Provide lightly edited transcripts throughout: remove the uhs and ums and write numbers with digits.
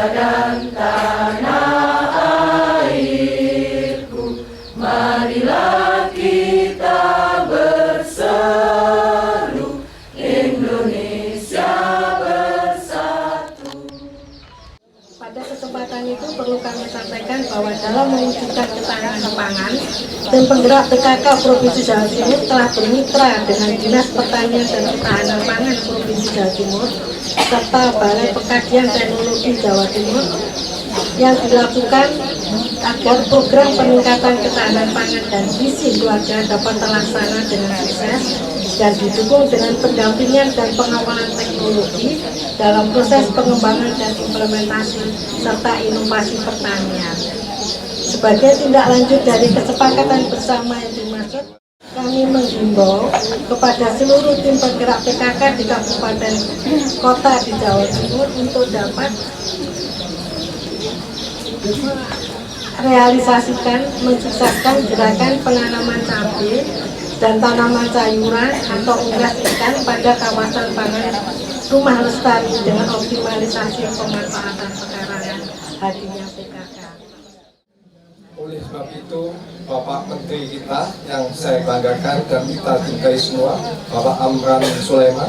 dan tanah airku, marilah kita berseru, Indonesia bersatu. Pada kesempatan itu perlu kami sampaikan bahwa dalam mewujudkan ketahanan pangan dan penggerak PKK Provinsi Jawa Timur telah bermitra dengan Dinas Pertanian dan Ketahanan Pangan Provinsi Jawa Timur serta Balai Pengkajian Teknologi Jawa Timur yang dilakukan agar program peningkatan ketahanan pangan dan gizi keluarga dapat terlaksana dengan sukses dan didukung dengan pendampingan dan pengawalan teknologi dalam proses pengembangan dan implementasi serta inovasi pertanian. Sebagai tindak lanjut dari kesepakatan bersama yang dimaksud, kami menghimbau kepada seluruh tim penggerak PKK di kabupaten kota di Jawa Timur untuk dapat realisasikan, mensukseskan gerakan penanaman cabai dan tanaman sayuran atau unggas ikan pada kawasan pangan Rumah Lestari dengan optimalisasi pemanfaatan pekarangan hadinya PKK. Oleh sebab itu, Bapak Menteri kita yang saya banggakan dan kita cintai semua, Bapak Amran Sulaiman,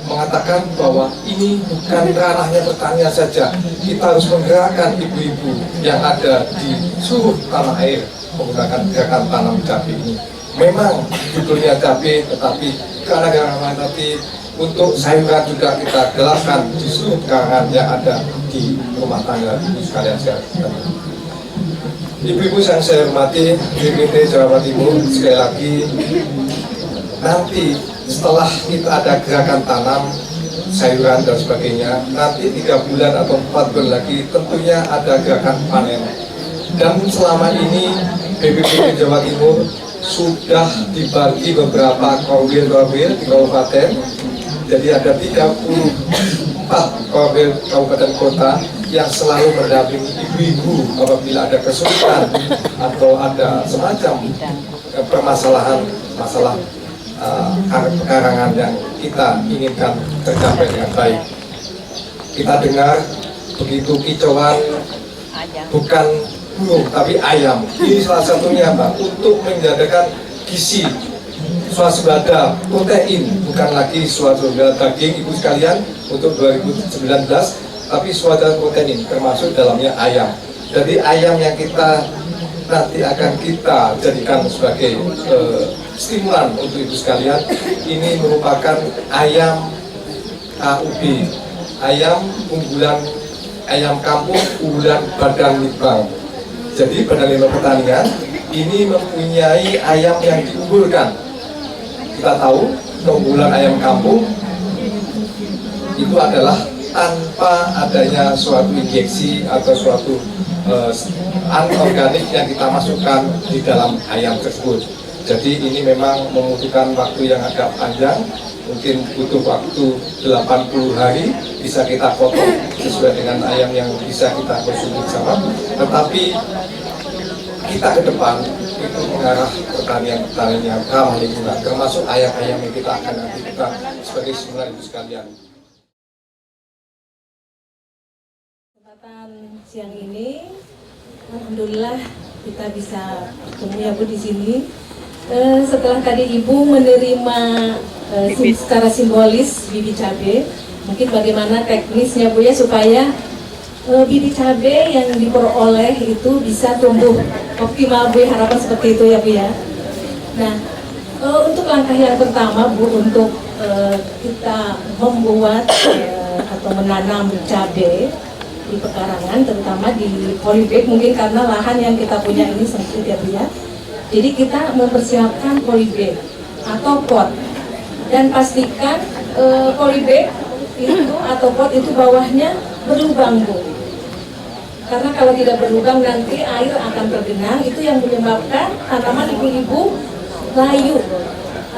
mengatakan bahwa ini bukan ranahnya pertanian saja. Kita harus menggerakkan ibu-ibu yang ada di seluruh tanah air menggunakan gerakan tanam cabai ini. Memang judulnya cabai, tetapi karena nanti untuk sayuran juga kita gelaskan di seluruh karangan yang ada di rumah tangga ibu sekalian. Ibu-ibu yang saya hormati, DPD Jawa Timur, sekali lagi nanti setelah kita ada gerakan tanam sayuran dan sebagainya, nanti 3 bulan atau 4 bulan lagi tentunya ada gerakan panen. Dan selama ini BPBD Jawa Timur sudah dibagi beberapa korwil di kabupaten. Jadi ada 34 korwil kabupaten kota yang selalu mendampingi ibu-ibu apabila ada kesulitan atau ada semacam permasalahan pekarangan yang kita inginkan tercapai dengan baik. Kita dengar begitu kicauan bukan burung tapi ayam. Ini salah satunya Pak, untuk menjadikan gizi swasembada protein, bukan lagi swasembada daging ibu sekalian untuk 2019, tapi swasembada protein termasuk dalamnya ayam. Jadi ayam yang kita nanti akan kita jadikan sebagai stimulan untuk ibu sekalian, ini merupakan ayam KUB, ayam unggulan, ayam kampung unggulan Badan Litbang. Jadi Badan Litbang Pertanian ini mempunyai ayam yang diunggulkan. Kita tahu keunggulan ayam kampung itu adalah tanpa adanya suatu injeksi atau suatu anorganik yang kita masukkan di dalam ayam tersebut. Jadi ini memang membutuhkan waktu yang agak panjang, mungkin butuh waktu 80 hari bisa kita potong sesuai dengan ayam yang bisa kita konsumsi bersama. Tetapi kita ke depan itu mengarah pertanian yang ramah lingkungan, termasuk ayam-ayam yang kita akan nanti kita sebagai stimulan ibu sekalian. Kesempatan siang ini, alhamdulillah kita bisa ketemu ya Bu di sini. Setelah tadi Ibu menerima secara simbolis bibit cabai, mungkin bagaimana teknisnya Bu ya supaya bibit cabai yang diperoleh itu bisa tumbuh optimal Bu, harapan seperti itu ya Bu ya. Nah, untuk langkah yang pertama Bu, untuk kita membuat atau menanam cabai di pekarangan, terutama di polybag, mungkin karena lahan yang kita punya ini sempit ya Bu ya. Jadi kita mempersiapkan polybag atau pot, dan pastikan polybag itu atau pot itu bawahnya berlubang Bu. Karena kalau tidak berlubang nanti air akan tergenang, itu yang menyebabkan tanaman ibu-ibu layu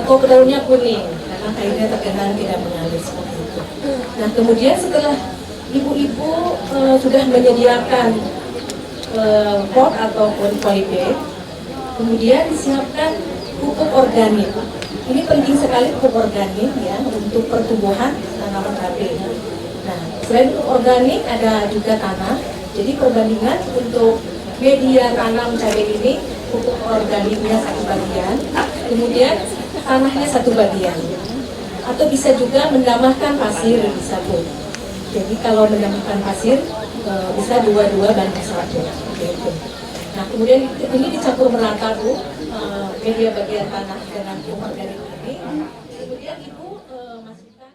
atau daunnya kuning karena airnya tergenang tidak mengalir seperti itu. Nah kemudian setelah ibu-ibu sudah menyediakan pot ataupun polybag, kemudian disiapkan pupuk organik. Ini penting sekali pupuk organik ya untuk pertumbuhan tanaman cabai. Nah, selain organik ada juga tanah. Jadi perbandingan untuk media tanam cabai ini, pupuk organiknya 1 bagian, kemudian tanahnya 1 bagian. Atau bisa juga menambahkan pasir, bisa Bu. Jadi kalau menambahkan pasir bisa 2-2 banding 1. Gitu. Nah, kemudian ini dicampur merata Bu, media bagian tanah dengan pupuk organik ini. Kemudian Ibu masukkan.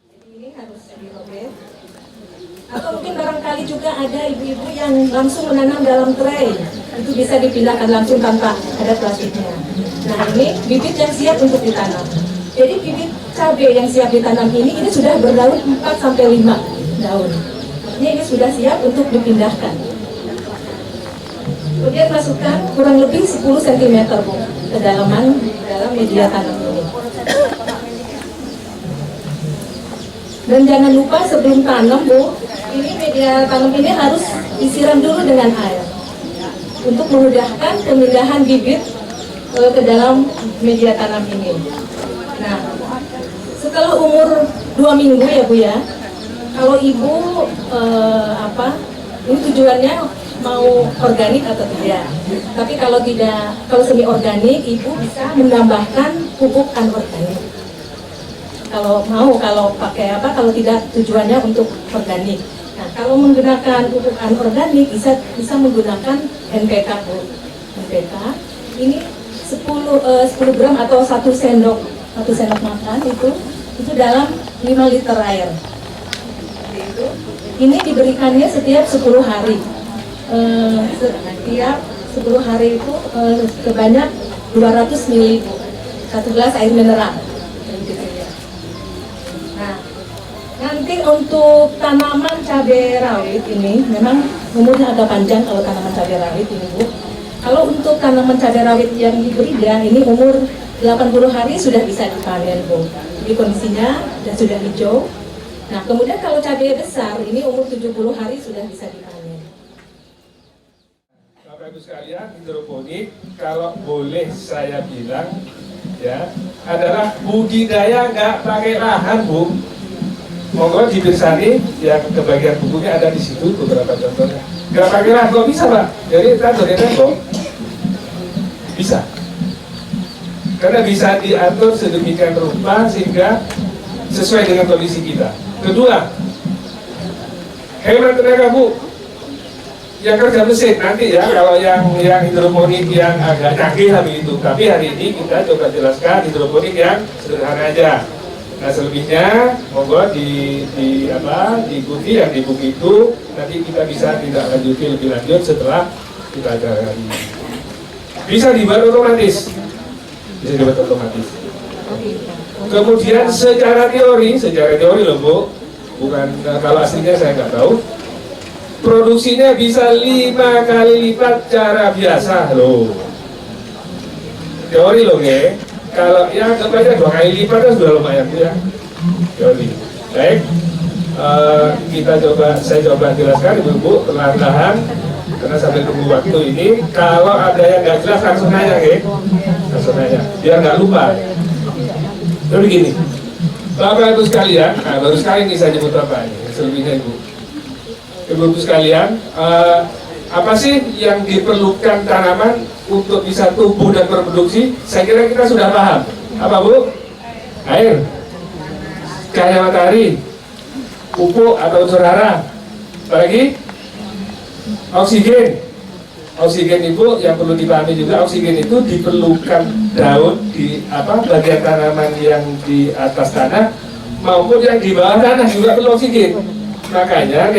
Jadi ini harus dirobek. Atau mungkin barangkali juga ada ibu-ibu yang langsung menanam dalam tray. Itu bisa dipindahkan langsung tanpa ada plastiknya. Nah, ini bibit yang siap untuk ditanam. Jadi bibit cabai yang siap ditanam ini sudah berdaun 4-5 daun. Ini sudah siap untuk dipindahkan. Kemudian masukkan kurang lebih 10 cm Bu, kedalaman dalam media tanam ini. Dan jangan lupa sebelum tanam Bu, ini media tanam ini harus disiram dulu dengan air untuk memudahkan pemindahan bibit ke dalam media tanam ini. Nah, setelah umur 2 minggu ya Bu ya, kalau Ibu ini tujuannya mau organik atau tidak. Tapi kalau tidak, kalau semi organik, Ibu bisa menambahkan pupuk anorganik. Kalau mau, kalau pakai kalau tidak tujuannya untuk organik. Nah, kalau menggunakan pupuk anorganik bisa menggunakan NPK Bu. NPK ini 10 gram atau 1 sendok makan itu dalam 5 liter air. Ini diberikannya setiap 10 hari. Setiap 10 hari itu sebanyak 200 ml 1 gelas air mineral. Nah, nanti untuk tanaman cabai rawit ini memang umurnya agak panjang kalau tanaman cabai rawit ini Bu. Kalau untuk tanaman cabai rawit yang hibrida ini umur 80 hari sudah bisa dipanen Bu. Jadi kondisinya sudah hijau. Nah, kemudian kalau cabai besar ini umur 70 hari sudah bisa dipanen. Bapak Ibu sekalian, hidroponik kalau boleh saya bilang ya adalah budidaya nggak pakai lahan Bu. Monggo dibersani yang kebagian bukunya ada di situ beberapa contohnya. Nggak pakai lahan kok bisa Pak? Jadi kita tembok bisa. Karena bisa diatur sedemikian rupa sehingga sesuai dengan kondisi kita. Kedua, hemat tenaga Bu. Yang kerja mesin nanti ya, kalau yang hidroponik yang agak canggih lah begitu. Tapi hari ini kita coba jelaskan hidroponik yang sederhana aja. Nah, selebihnya monggo diikuti yang di buku itu. Nanti kita bisa tindak lanjuti lebih lanjut setelah kita acara hari ini. Bisa dibuat otomatis. Bisa dibuat otomatis. Kemudian secara teori loh Bu, bukan kalau aslinya saya nggak tahu. Produksinya bisa 5 kali lipat cara biasa loh. Teori loh ya. Kalau ya kebanyakan 2 kali lipat kan sudah lumayan ya. Teori. Baik. Saya coba jelaskan Ibu perlahan-lahan karena sampai tunggu waktu ini. Kalau ada yang nggak jelas langsung nanya ya. Langsung nanya. Biar nggak lupa. Jadi begini, Bapak Ibu sekalian, baru sekali ini saya nyebut Bapak ini, selebihnya Ibu. Ibu sekalian, apa sih yang diperlukan tanaman untuk bisa tumbuh dan berproduksi? Saya kira kita sudah paham. Apa Bu? Air, cahaya matahari, pupuk atau unsur hara, apalagi oksigen. Oksigen itu yang perlu dipahami juga, oksigen itu diperlukan daun di bagian tanaman yang di atas tanah maupun yang di bawah tanah juga perlu oksigen. Makanya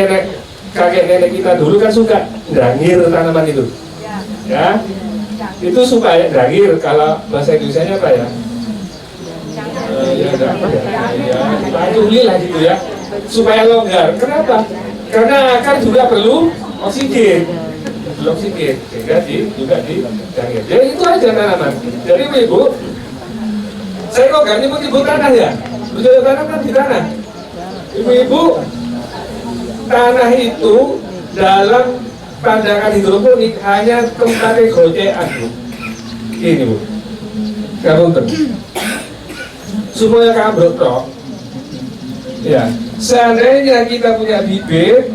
kakek nenek kita dulu kan suka drangir tanaman itu, ya itu supaya drangir, kalau bahasa Indonesianya apa ya? Dipantuli lah gitu ya, supaya longgar. Kenapa? Karena akar juga perlu oksigen. Oksigen sehingga juga di drangir. Jadi itu aja tanaman. Jadi Ibu, saya kok gak nyebut ibu tanah ya? Betul tanah kan di tanah. Ibu-ibu, tanah itu dalam pandangan hidroponik hanya tempatnya gocean Bu. Ini Bu, karunten. supaya kambruk toh. Ya, seandainya kita punya bibit,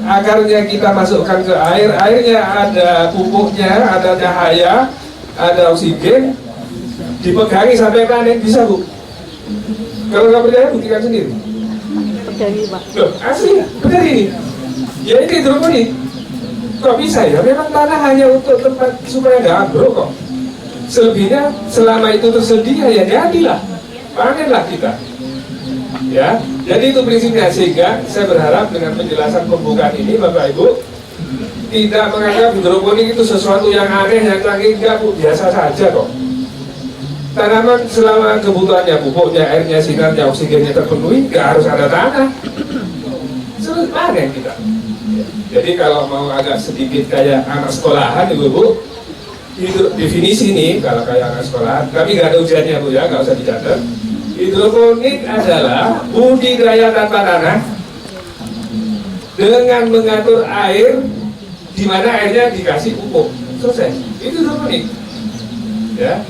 akarnya kita masukkan ke air, airnya ada pupuknya, ada cahaya, ada oksigen, dipegangi sampai panen bisa Bu. Kalau nggak percaya buktikan sendiri. Loh, asli, benar ini. Ya ini hidroponik. Kok bisa ya? Memang tanah hanya untuk tempat supaya nggak ambruk kok. Selebihnya selama itu tersedia ya jadilah, panenlah kita. Ya, jadi itu prinsipnya. Sehingga saya berharap dengan penjelasan pembukaan ini Bapak Ibu tidak menganggap hidroponik itu sesuatu yang aneh, yang canggih. Enggak Bu, biasa saja kok. Tanaman selama kebutuhannya pupuknya, airnya, sinarnya, oksigennya terpenuhi, nggak harus ada tanah. Selalu panen kita. Jadi kalau mau agak sedikit kayak anak sekolahan Ibu-ibu, itu definisi nih kalau kayak anak sekolahan, tapi nggak ada ujiannya Bu ya, nggak usah dicatat. Hidroponik adalah budidaya tanpa tanah dengan mengatur air di mana airnya dikasih pupuk. Selesai. Itu hidroponik. Ya.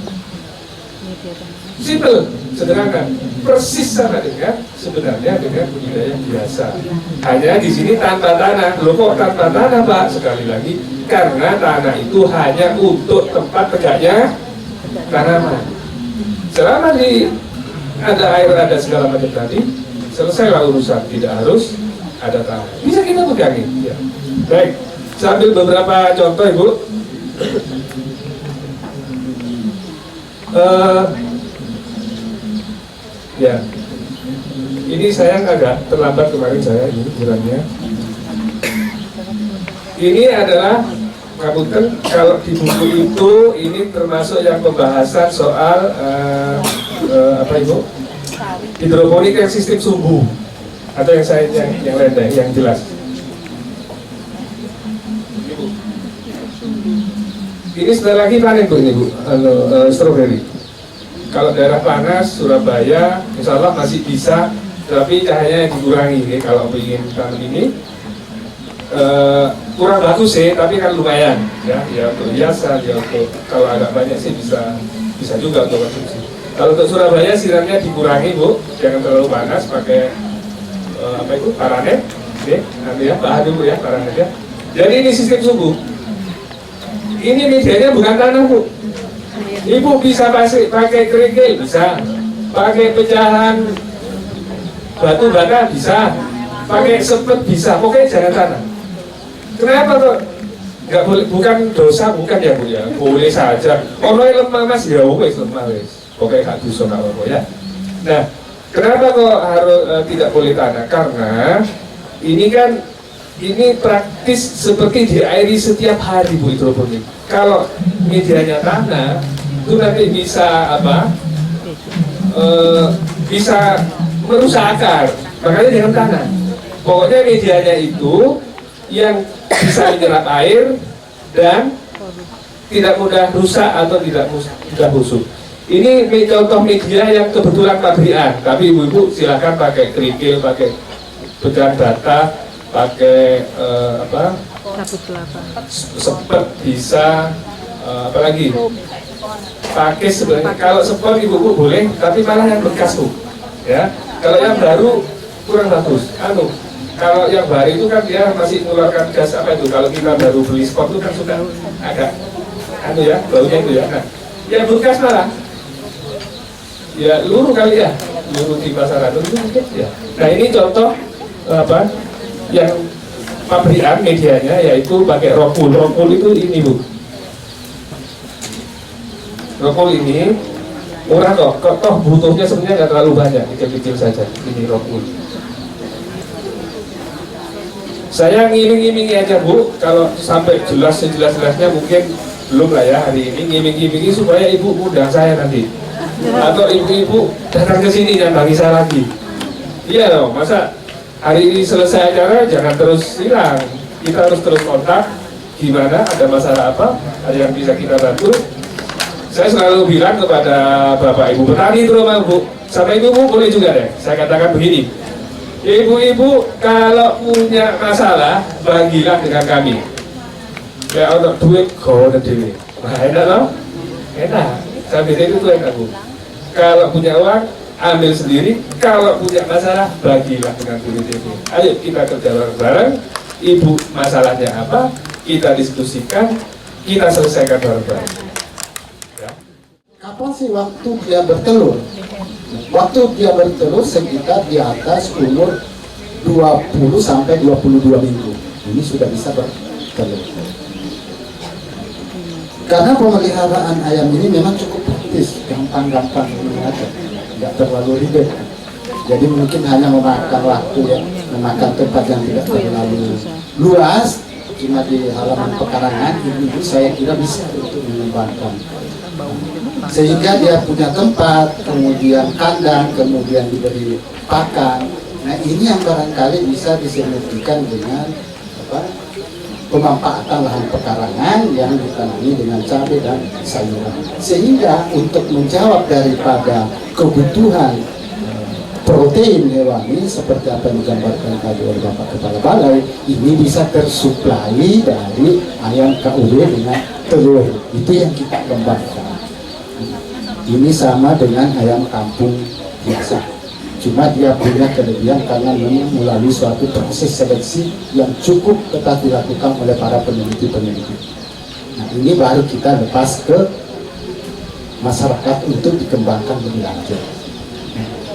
Simple, sederhana, persis sama dengan sebenarnya dengan budidaya biasa. Hanya di sini tanpa tanah. Loh kok tanpa tanah Pak? Sekali lagi, karena tanah itu hanya untuk tempat tegaknya tanaman. Selama di ada air, ada segala macam tadi, selesailah urusan. Tidak harus ada tanah. Bisa kita pegangin. Ya. Baik, saya ambil beberapa contoh Ibu. Ya, ini saya agak terlambat kemarin saya ini kurangnya. Ini adalah ngapunten, kalau di buku itu ini termasuk yang pembahasan soal apa Ibu? Hidroponik yang sistem sumbu atau yang saya yang lain yang jelas. Ini sebentar lagi panen Bu ini Bu, stroberi. Kalau daerah panas, Surabaya, insya Allah masih bisa, tapi cahayanya dikurangi. Ya. Kalau ingin tanam ini, kurang bagus sih, tapi kan lumayan. Ya untuk hiasan, ya untuk kalau agak banyak sih bisa juga untuk konsumsi. Kalau untuk Surabaya sinarnya dikurangi Bu, jangan terlalu panas, pakai apa itu paranet, nanti ya bahan dulu ya paranetnya. Jadi ini sistem sumbu. Ini medianya bukan tanah Bu. Ibu bisa pakai kerikil, bisa pakai pecahan batu bata, bisa pakai sepet, bisa, pokoknya jangan tanah. Kenapa kok nggak boleh? Bukan dosa, bukan ya Bu ya, boleh saja. Ono lemah Mas, ya wes lemah wes, pokoknya gak dosa nggak apa-apa ya. Nah, kenapa kok harus tidak boleh tanah? Karena ini kan ini praktis seperti diairi setiap hari Bu hidroponik. Kalau medianya tanah itu nanti bisa apa? Bisa merusak akar. Makanya jangan tanah. Pokoknya medianya itu yang bisa menyerap air dan tidak mudah rusak atau tidak mudah busuk. Ini contoh media yang kebetulan pabrikan. Tapi ibu-ibu silakan pakai kerikil, pakai pecahan bata, pakai apa? Sepet bisa, apalagi pakai sebenarnya. Kalau sepet ibu-ibu boleh, tapi malah yang bekas Bu. Ya, kalau yang baru kurang bagus. Kalau yang baru itu kan dia masih mengeluarkan gas apa itu? Kalau kita baru beli spot itu kan sudah agak ya, baunya itu ya. Nah, yang bekas malah ya luruh kali ya, luruh di pasaran itu mungkin ya. Nah ini contoh apa yang pabrikan medianya yaitu pakai rockwool. Rockwool itu ini Bu. Rockwool ini murah toh butuhnya sebenarnya nggak terlalu banyak, kecil-kecil saja ini rockwool. Saya ngiming-ngimingi aja Bu, kalau sampai jelas sejelas-jelasnya mungkin belum lah ya hari ini, ngiming-ngimingi supaya ibu undang saya nanti atau ibu-ibu datang ke sini dan bagi saya lagi. Iya dong, masa hari ini selesai acara jangan terus hilang, kita harus terus kontak gimana, ada masalah apa, ada yang bisa kita bantu. Saya selalu bilang kepada bapak ibu petani terutama Bu, sama ibu boleh juga deh, saya katakan begini, ibu-ibu kalau punya masalah bagilah dengan kami. Kayak untuk duit kau dan dewi, nah enak loh, enak. Saya bilang itu enak Bu. Kalau punya uang ambil sendiri. Kalau punya masalah, bagilah dengan guru TP. Ayo kita kerja bareng-bareng. Ibu masalahnya apa? Kita diskusikan, kita selesaikan bareng-bareng. Ya. Kapan sih waktu dia bertelur? Waktu dia bertelur sekitar di atas umur 20 sampai 22 minggu. Ini sudah bisa bertelur. Karena pemeliharaan ayam ini memang cukup praktis, gampang-gampang ini aja, nggak terlalu ribet. Jadi mungkin hanya memakan waktu ya, memakan tempat yang tidak terlalu luas, cuma di halaman pekarangan. Ini saya kira bisa untuk mengembangkan. Sehingga dia punya tempat, kemudian kandang, kemudian diberi pakan. Nah ini yang barangkali bisa disinergikan dengan pemanfaatan lahan pekarangan yang ditanami dengan cabai dan sayuran. Sehingga untuk menjawab daripada kebutuhan protein hewani seperti apa yang digambarkan tadi oleh Bapak Kepala Balai, ini bisa tersuplai dari ayam KUB dengan telur. Itu yang kita kembangkan. Ini sama dengan ayam kampung biasa, cuma dia punya kelebihan karena memang melalui suatu proses seleksi yang cukup ketat dilakukan oleh para peneliti-peneliti. Nah ini baru kita lepas ke masyarakat untuk dikembangkan lebih lanjut.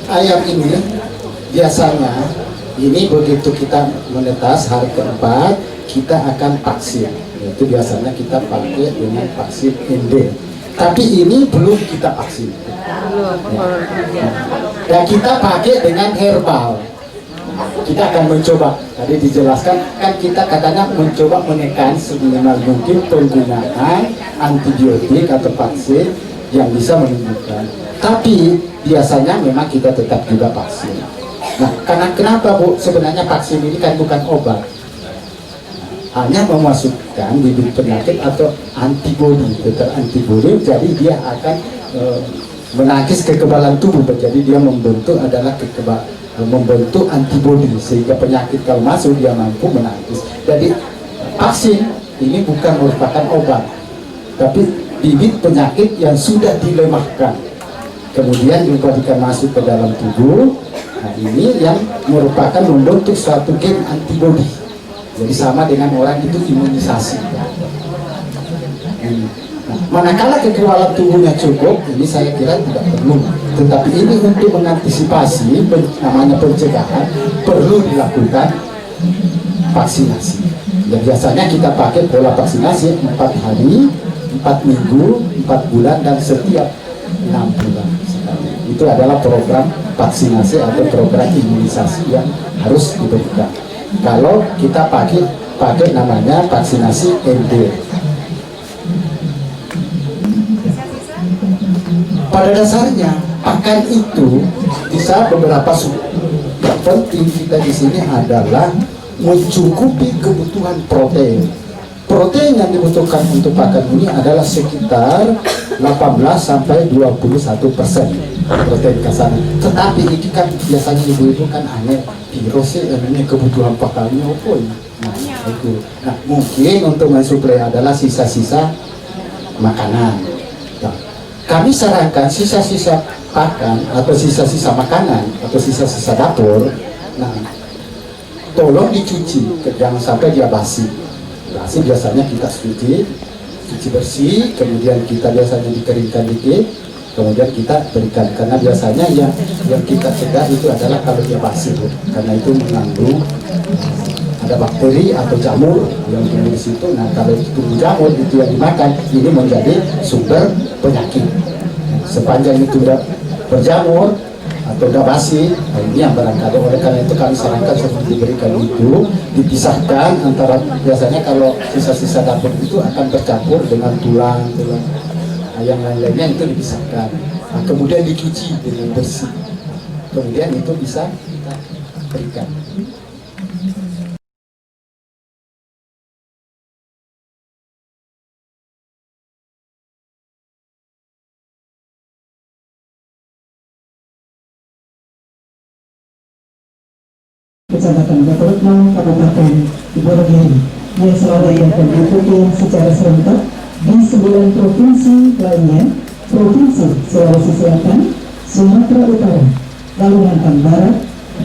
Ayam ini biasanya ini begitu kita menetas hari keempat, kita akan vaksin. Itu biasanya kita pakai dengan vaksin ND. Tapi ini belum kita vaksin. Dan kita pakai dengan herbal. Kita akan mencoba. Tadi dijelaskan kan kita katanya mencoba menekan seminimal mungkin penggunaan antibiotik atau vaksin yang bisa menimbulkan. Tapi biasanya memang kita tetap juga vaksin. Nah, karena kenapa Bu? Sebenarnya vaksin ini kan bukan obat. Hanya memasukkan bibit penyakit atau antibodi, antibodi, jadi dia akan menangkis kekebalan tubuh, jadi dia membentuk adalah membentuk antibodi sehingga penyakit kalau masuk dia mampu menangkis. Jadi vaksin ini bukan merupakan obat, tapi bibit penyakit yang sudah dilemahkan, kemudian diberikan masuk ke dalam tubuh. Nah ini yang merupakan membentuk suatu gen antibodi. Jadi sama dengan orang itu imunisasi. Nah, manakala kekebalan tubuhnya cukup, ini saya kira tidak perlu. Tetapi ini untuk mengantisipasi, namanya pencegahan, perlu dilakukan vaksinasi. Dan biasanya kita pakai pola vaksinasi 4 hari, 4 minggu, 4 bulan, dan setiap 6 bulan. Itu adalah program vaksinasi atau program imunisasi yang harus diberikan. Kalau kita pakai namanya vaksinasi ND. Pada dasarnya pakan itu bisa beberapa yang penting kita di sini adalah mencukupi kebutuhan protein. Protein yang dibutuhkan untuk pakan ini adalah sekitar 18 sampai 21% protein kasarnya. Tetapi ini kan biasanya ibu-ibu kan aneh, virus sih ini kebutuhan pakannya apa ya? Nah, itu. Nah, mungkin untuk mensuplai adalah sisa-sisa makanan. Nah, kami sarankan sisa-sisa pakan atau sisa-sisa makanan atau sisa-sisa dapur, nah tolong dicuci, jangan sampai dia basi. Basi biasanya kita cuci bersih, kemudian kita biasanya dikeringkan dikit, kemudian kita berikan, karena biasanya yang kita cegah itu adalah kalau dia basi, karena itu mengandung ada bakteri atau jamur yang tumbuh di situ. Nah kalau tumbuh jamur itu yang dimakan, ini menjadi sumber penyakit. Sepanjang itu tidak berjamur atau tidak basi, nah ini yang barangkali. Oleh karena itu kami sarankan seperti diberikan itu dipisahkan antara, biasanya kalau sisa-sisa dapur itu akan bercampur dengan tulang, nah, yang lain-lainnya itu dipisahkan. Nah, kemudian dicuci dengan bersih, kemudian itu bisa kita berikan. Kecamatan Batu-Retno, Kabupaten Wonogiri, yang selalu akan diikuti secara serentak di 9 provinsi lainnya, Provinsi Sulawesi Selatan, Sumatera Utara, Kalimantan Barat,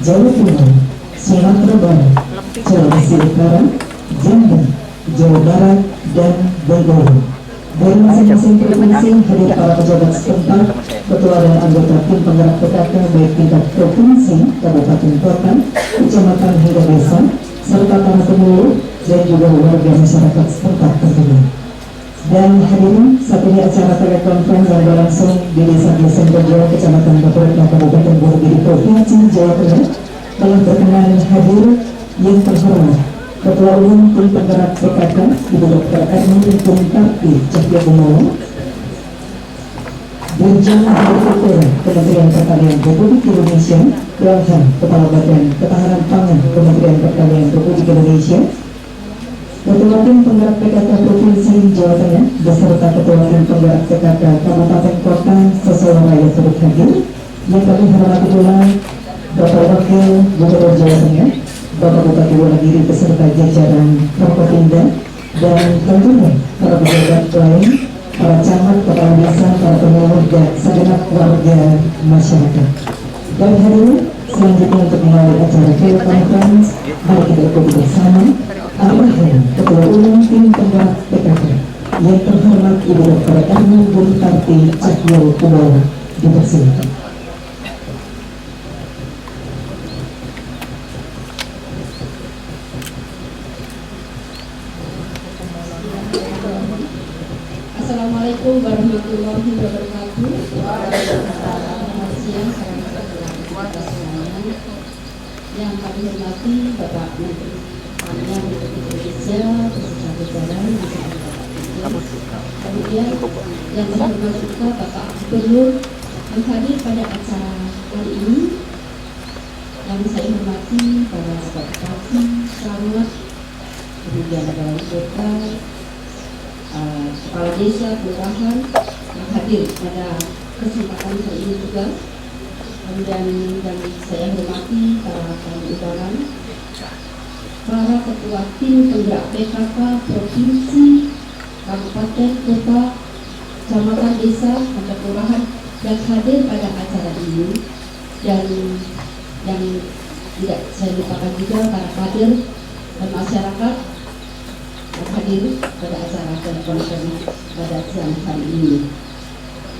Jawa Timur, Sumatera Barat, Sulawesi Utara, Jambi, Jawa Barat, dan Bengkulu. Dari masing-masing provinsi hadir para pejabat setempat, ketua dan anggota tim penggerak PKK baik tingkat provinsi, kabupaten kota, kecamatan hingga desa, serta para pemulung dan juga warga masyarakat setempat tentunya. Dan hadirin, saat ini acara telekonferensi yang berlangsung di Desa Desemberjo, Kecamatan Baturekah, Kabupaten Bogor, Provinsi Jawa Tengah, telah berkenan hadir yang terhormat Ketua Umum Tim Penggerak PKK Ibu Dr. Erni Kuntarti Cahyokumolo, Dirjen Agrikultura Kementerian Pertanian Republik Indonesia, Welhan Kepala Badan Ketahanan Pangan Kementerian Pertanian Republik Indonesia, Ketua Tim Penggerak PKK Provinsi Jawa Tengah beserta Ketua Tim Penggerak PKK Kabupaten Kota Sesoloraya turut hadir. Yang kami hormati pula Bapak Wakil Gubernur Jawa Tengah, Bapak Bupati Wonogiri beserta jajaran Forkopimda, dan tentunya para pejabat lain, para camat, kepala desa, para pemulung dan segenap warga masyarakat. Dan hadirin, selanjutnya untuk melalui acara telekonferensi, mari kita ikuti bersama arahan Ketua Umum Tim Penggerak PKK yang terhormat Ibu Dr. Erni Kuntarti Cahyokumolo, dipersilakan. Assalamualaikum warahmatullahi wabarakatuh. Selamat siang, salam sejahtera kita semuanya. Yang kami hormati Bapak Menteri Pertanian Republik Indonesia beserta jajaran kemudian yang terhormat juga Bapak Gubernur yang hadir pada acara kali ini. Yang saya hormati para bupati, camat, kemudian ada wali kota, kepala desa, kelurahan yang hadir pada kesempatan kali ini juga. Kemudian yang saya hormati para tamu undangan, para ketua tim penggerak PKK provinsi, kabupaten, kota, kecamatan, desa, atau kelurahan yang hadir pada acara ini, dan yang tidak saya lupakan juga para kader dan masyarakat yang hadir pada acara telekonferensi pada siang hari ini.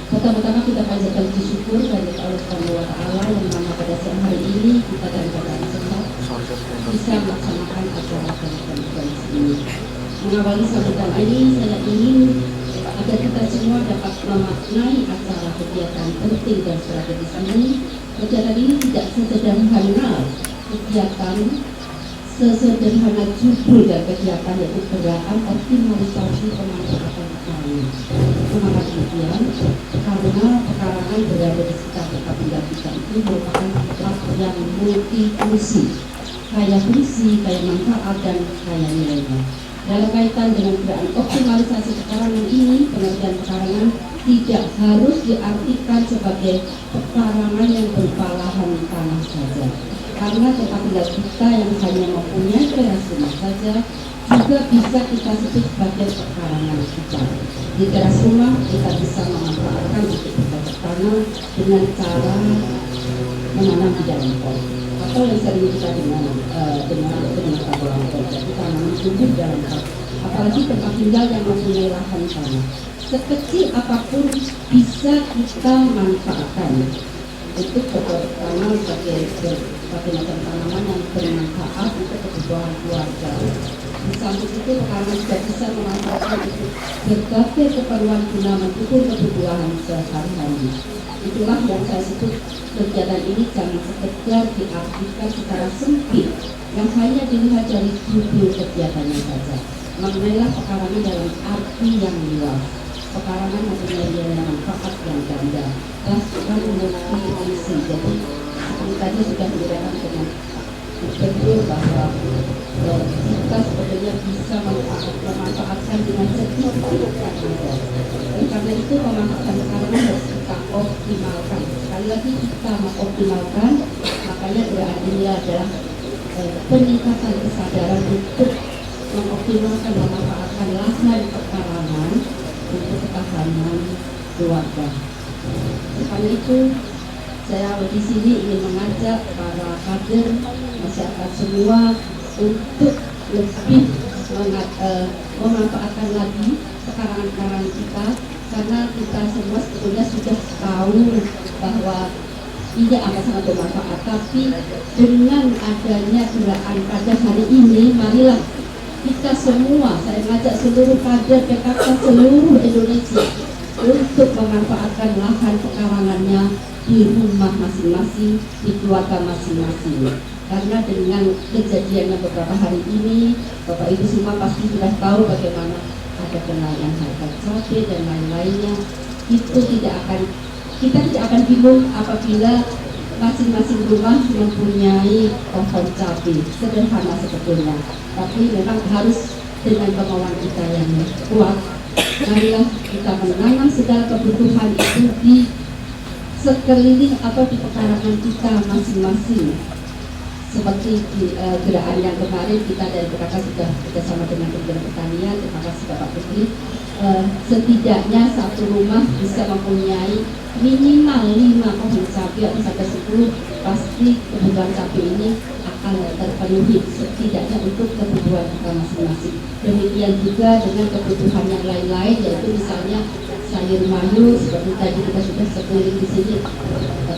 Pertama-tama kita panjatkan puji syukur dari Allah Subhanahu wa Ta'ala yang mana pada siang hari ini kita dalam keadaan sehat bisa melaksanakan acara telekonferensi ini. Mengawali sambutan ini, saya ingin agar kita semua dapat memaknai acara kegiatan penting dan strategis ini. Kegiatan ini tidak sesederhana judul dan kegiatan, yaitu gerakan optimalisasi pemanfaatan air. Mengapa demikian? Karena pekarangan berada di sekitar tempat tinggal kita itu merupakan tempat yang multifungsi, kaya fungsi, kaya manfaat, dan kaya nilainya. Dalam kaitan dengan gerakan optimalisasi pekarangan ini, pengertian pekarangan tidak harus diartikan sebagai pekarangan yang berupa lahan tanah saja. Karena tempat tinggal kita yang hanya mempunyai teras rumah saja juga bisa kita sebut sebagai pekarangan kita. Di teras rumah kita bisa memanfaatkan untuk bercocok tanam dengan cara menanam di dalam pot, atau yang sering kita dengan taburan pot, jadi tanaman tumbuh dalam pot. Apalagi tempat tinggal yang mempunyai lahan tanah, sekecil apapun bisa kita manfaatkan untuk bercocok tanam sebagai macam tanaman yang bermanfaat untuk kebutuhan keluarga. Di samping itu, pekarangan juga bisa memanfaatkan untuk berbagai keperluan guna mendukung kebutuhan sehari-hari. Itulah yang saya sebut kegiatan ini jangan sekedar diartikan secara sempit yang hanya dilihat dari judul kegiatannya saja. Mengenailah pekarangan dalam arti yang luas. Pekarangan mempunyai nilai manfaat yang ganda, bahkan multifungsi. Jadi seperti tadi sudah diuraikan dengan betul bahwa kita sebetulnya bisa memanfaatkan dengan sedikit yang ada. Oleh karena itu, pemanfaatan pekarangan harus kita optimalkan. Sekali lagi kita mengoptimalkan, makanya gerakan ini adalah peningkatan kesadaran untuk mengoptimalkan memanfaatkan lahan pekarangan untuk ketahanan keluarga. Karena itu Saya di sini ingin mengajak para kader masyarakat semua untuk lebih memanfaatkan lagi pekarangan-pekarangan kita, karena kita semua sebetulnya sudah tahu bahwa ini akan sangat bermanfaat. Tapi dengan adanya gerakan pada hari ini, marilah kita semua, saya mengajak seluruh kader PKK seluruh Indonesia untuk memanfaatkan lahan pekarangannya di rumah masing-masing, di keluarga masing-masing. Karena dengan kejadiannya beberapa hari ini, Bapak Ibu semua pasti sudah tahu bagaimana ada kenaikan harga cabai dan lain-lainnya. Itu kita tidak akan bingung apabila masing-masing rumah mempunyai pohon cabai, sederhana sebetulnya, tapi memang harus dengan kemauan kita yang kuat. Marilah kita menanam segala kebutuhan itu di sekeliling atau di pekarangan kita masing-masing. Seperti di gerakan yang kemarin kita dari PKK sudah bekerjasama dengan Kementerian Pertanian, terima kasih Bapak Putri. Setidaknya satu rumah bisa mempunyai minimal 5 pohon cabai atau sampai 10, pasti kebutuhan cabai ini akan terpenuhi setidaknya untuk kebutuhan kita masing-masing. Demikian juga dengan kebutuhan yang lain-lain, yaitu misalnya sayur mayur seperti tadi kita sudah sekeliling di sini,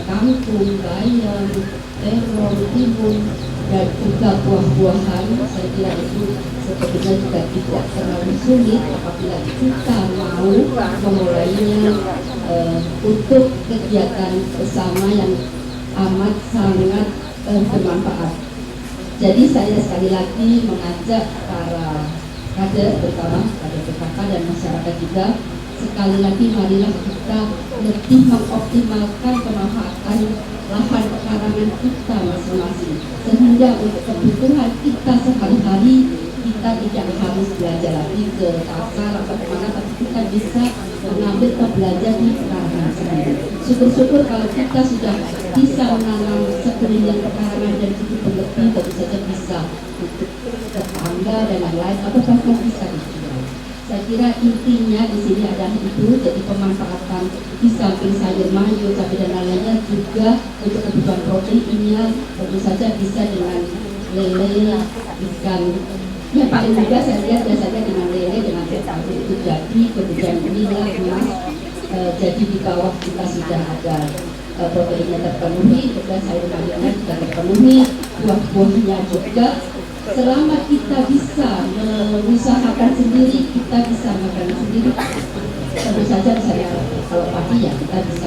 kangkung, bayam, terong, timun, dan juga buah-buahan. Saya kira itu sebetulnya juga tidak terlalu sulit apabila kita mau memulainya untuk kegiatan bersama yang amat sangat bermanfaat. Jadi saya sekali lagi mengajak para kader, terutama kader PKK dan masyarakat juga, sekali lagi marilah kita lebih mengoptimalkan pemanfaatan lahan pekarangan kita masing-masing, sehingga untuk kebutuhan kita sehari-hari kita tidak harus belanja lagi ke pasar atau kemana, tapi kita bisa mengambil atau belanja di pekarangan sendiri. Syukur-syukur kalau kita sudah bisa menanam sekeliling pekarangan dan cukup berlebih, tentu saja bisa untuk tetangga dan lain-lain, atau bahkan bisa dijual. Saya kira intinya di sini adalah itu, jadi pemanfaatan di samping sayur mayur, cabai dan lain-lainnya juga untuk kebutuhan proteinnya, tentu saja bisa dengan lele, ikan. Yang paling mudah saya lihat biasanya dengan lele, dengan petahu itu jadi, kemudian minyak, emas, jadi di bawah kita sudah ada proteinnya terpenuhi, kemudian sayur mayurnya juga terpenuhi, buah-buahnya juga. Selama kita bisa mengusahakan sendiri, kita bisa makan sendiri. Tentu saja misalnya kalau pagi ya kita bisa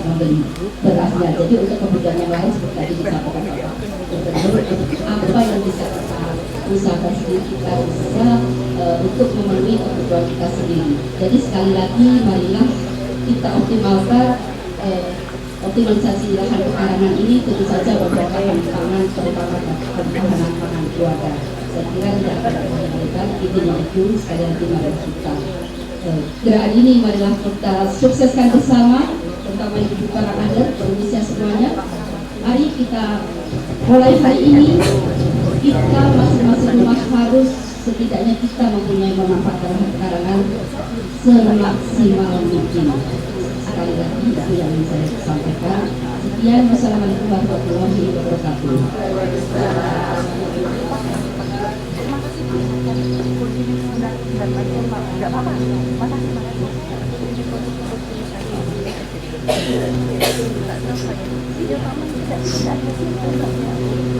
membeli berasnya. Jadi untuk kebutuhan yang lain seperti tadi disampaikan Bapak Gubernur, apa yang bisa kita usahakan sendiri, kita bisa untuk memenuhi kebutuhan kita sendiri. Jadi sekali lagi marilah kita optimalkan optimalisasi lahan pekarangan ini, tentu saja mempertahankan pangan, terutama ketahanan pangan keluarga. Saya kira tidak akan terhindarkan, intinya itu sekali lagi mari kita gerakan ini marilah kita sukseskan bersama, terutama ibu para kader Indonesia semuanya. Mari kita mulai hari ini, kita masing-masing rumah harus setidaknya kita mempunyai memanfaatkan lahan pekarangan semaksimal mungkin. Sekali lagi itu yang ingin saya sampaikan. Sekian, wassalamualaikum warahmatullahi wabarakatuh.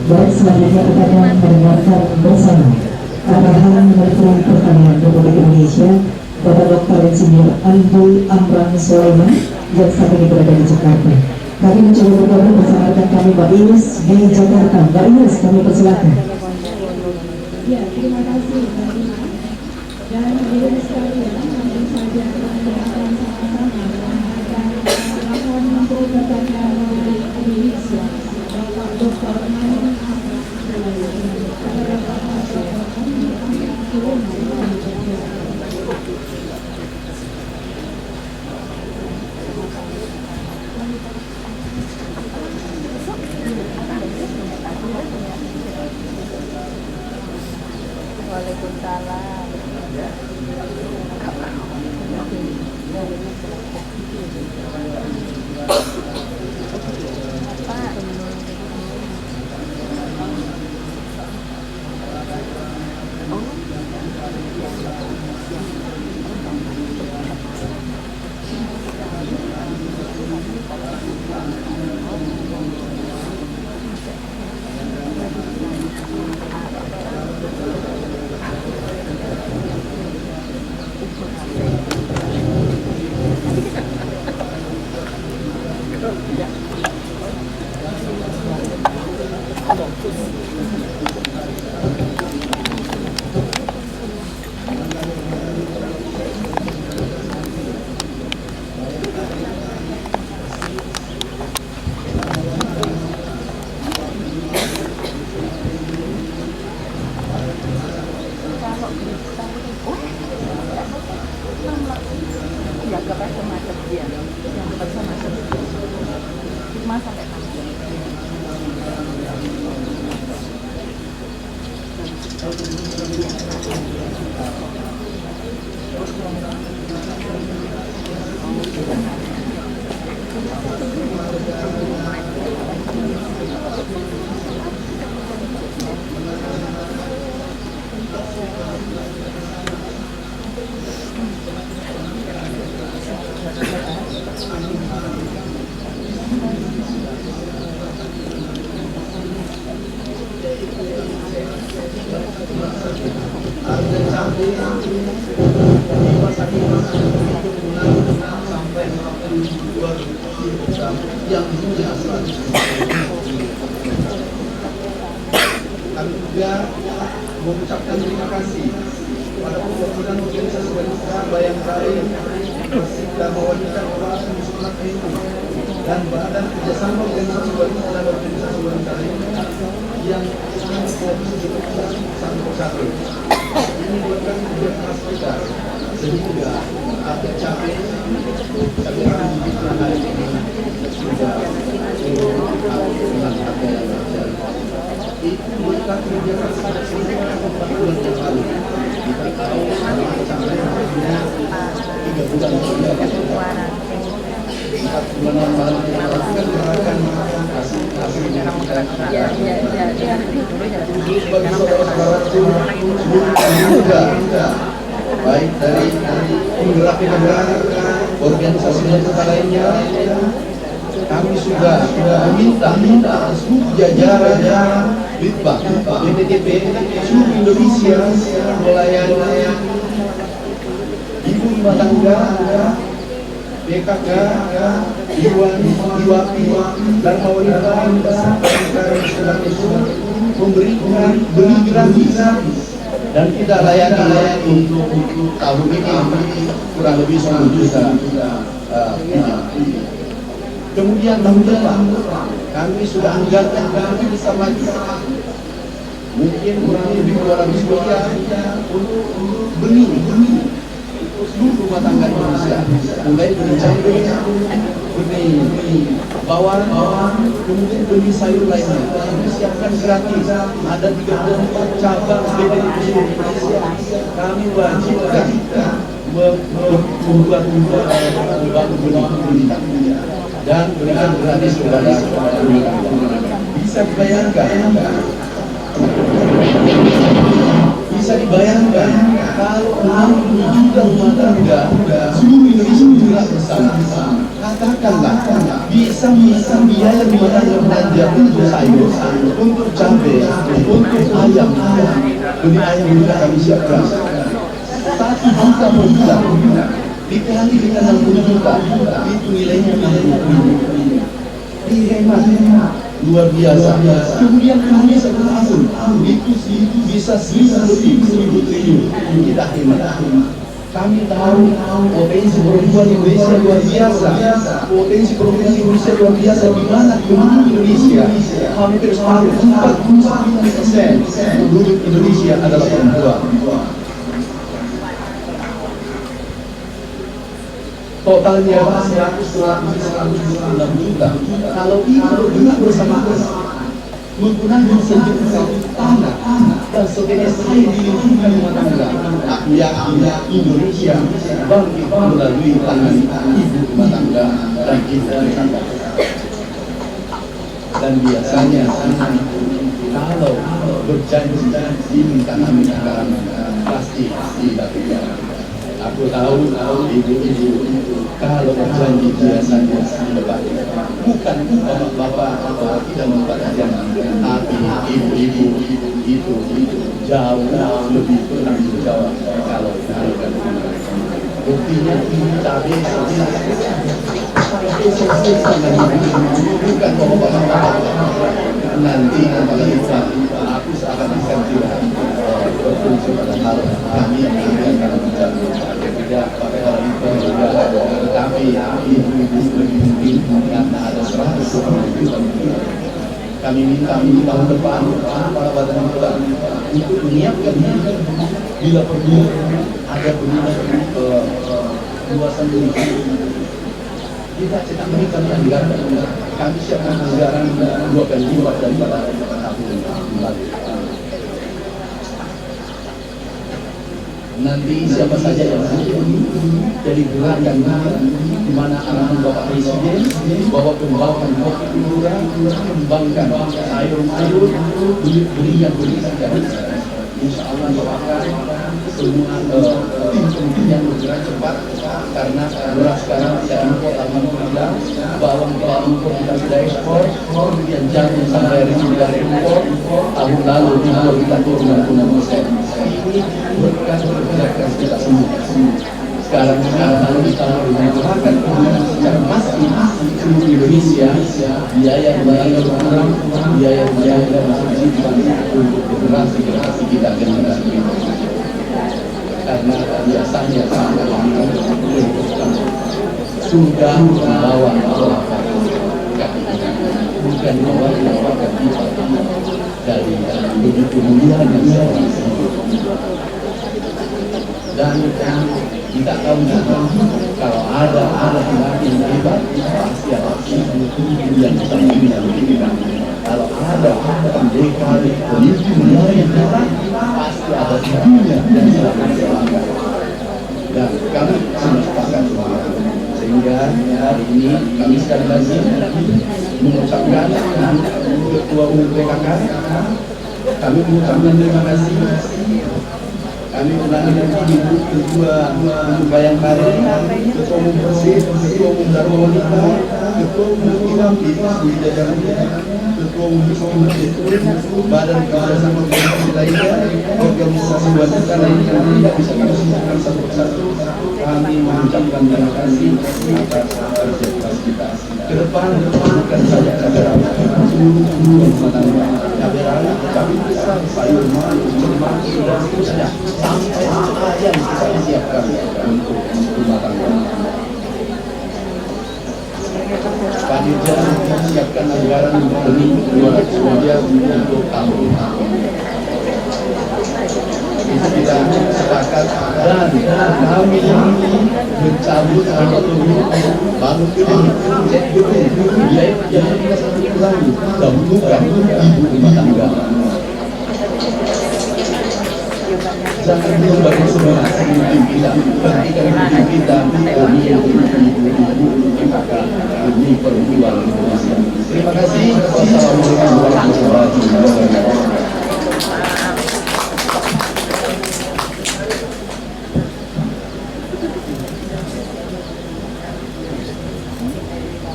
Baik, selanjutnya kita akan mendengarkan bersama arahan Menteri Pertanian Republik Indonesia Bapak Dr. Insinyur Andul Amran Sulaiman yang saat ini berada di Jakarta. Kami mencoba bergabung bersama rekan kami Mbak Ines di Jakarta. Mbak Ines, kami persilakan. Ya, terima kasih Mbak Ina. Dan hadirin sekalian, langsung saja kita akan sama-sama mendengarkan arahan Menteri Pertanian Republik Indonesia Bapak Dr. Amran Waalaikumsalam. Kami juga mengucapkan terima kasih pada pembangunan organisasi wanita Bayangkari dan wanita Kawasan Muslimat itu dan badan kerjasama organisasi wanita dan organisasi wanita lainnya yang sangat fokus bekerja satu persatu. Ini merupakan kerja keras kita sehingga tercapai kami akan membuat hari ini sudah itu mereka kerja keras selama 4 bulan yang lalu. Kita tahu sampai hanya 3 bulan sudah 4 bulan yang lalu kita lakukan gerakan hasilnya bagi saudara-saudara juga baik dari penggerak negara, organisasi wanita lainnya, kami sudah meminta seluruh jajaran Litbang, BPTP, seluruh Indonesia melayani ibu rumah tangga, BKK, IWAPI, dan wanita sekarang itu memberikan beli gratis dan kita layani untuk tahun ini kurang lebih 10 juta. Kemudian tahun depan kami sudah anggarkan kami bisa lagi mungkin kurang lebih 200 miliar untuk benih seluruh rumah tangga Indonesia, mulai dari cabai, benih bawang, kemudian benih sayur lainnya. Kami siapkan gratis. Ada 34 cabang BPTP di seluruh Indonesia. Kami wajibkan membuat benih dan berikan gratis kepada bisa dibayangkan kalau 60 juta rumah tangga seluruh Indonesia bergerak bersama, katakanlah bisa biaya rumah tangga belanja untuk sayur, untuk cabai, untuk ayam, beli ayam juga kami siapkan 1 juta per bulan dikali dengan 60 juta itu nilainya 60.000. Dihemat luar biasa. Kemudian kami setahun itu bisa 1.000 triliun kita hemat. Kami tahu potensi perempuan Indonesia luar biasa. Potensi perempuan Indonesia luar biasa di mana penduduk Indonesia hampir 49% penduduk Indonesia adalah perempuan. Totalnya 126 juta. Kalau itu bergerak bersama menggunakan sejumlah tanah dan sebagai saya di lingkungan rumah tangga, aku yakin Indonesia bangkit melalui tangan ibu rumah tangga dan ibu rumah tangga. Dan biasanya kalau berjanji diminta pasti dilakukan. Aku tahu ibu-ibu kalau berjanji biasanya lebat, bukan bapak-bapak atau tidak membuat janji, tapi ibu-ibu itu jauh lebih bertanggung jawab kalau dilakukan. Buktinya ini cabai bukan bapak-bapak nanti apalagi aku seakan akan tidak berfungsi pada hal kami yang akan tidak pakai hal itu juga, tetapi ibu-ibu lebih mungkin karena ada 120 juta. Kami minta tahun depan para badan kita untuk menyiapkan bila perlu ada peminat luasan bumi kita cetak berikan anggaran, kami siapkan anggaran 2 kali lipat daripada tahun lalu. Nanti siapa saja yang jadi gerakan di mana arahan Bapak Presiden bahwa kembangkan kopi kultura, kembangkan sayur-sayur, berikan dari insya Allah doakan semua tim yang bergerak cepat karena beras sekarang tidak impor, alhamdulillah, bawang tidak impor, kita sudah ekspor, kemudian jagung sampai hari ini dari impor, tahun lalu impor kita turun 60%. Ini berkat bergerak kita semua. Sekarang kita menggunakan secara masif seluruh Indonesia biaya berkurang, biaya untuk generasi kita generasi karena biasanya sudah membawa bukan membawa dari begitu mulianya seorang dan kita tahu kalau ada yang hebat pasti ada yang kita miliki. Kalau ada pendekar pemimpin yang hebat pasti ada dunia yang selalu dijalankan. Dan kami sudah sepakat sehingga hari ini kami sekali lagi mengucapkan Ketua Umum PKK, kami mengucapkan terima kasih. Kami ulangi lagi Ibu Ketua Bayangkari, Ketua Umum Persib, Ketua Umum Darul Wanita, Ketua Umum Imam di jajarannya, Ketua Umum Badan Kerjasama Komunikasi lainnya, organisasi wanita lainnya yang tidak bisa kami sebutkan satu persatu. Kami mengucapkan terima kasih atas kerja keras kita. Ke depan bukan saja cabai seluruh rumah tangga, cabai besar, sayur mayur, lemak, dan seterusnya. Sampai apa yang kita siapkan untuk rumah tangga. Panitia siapkan anggaran lebih 200 miliar untuk tahun ini. Itu kita sepakat dan kami mencabut atau bangun gedung, cek gedung, biaya kita satu lagi dahulukan ibu rumah tangga. Jangan dulu bagi semua pemimpin kita, perhatikan pemimpin kita demi demi perjuangan Indonesia. Terima kasih. Wassalamualaikum warahmatullahi wabarakatuh.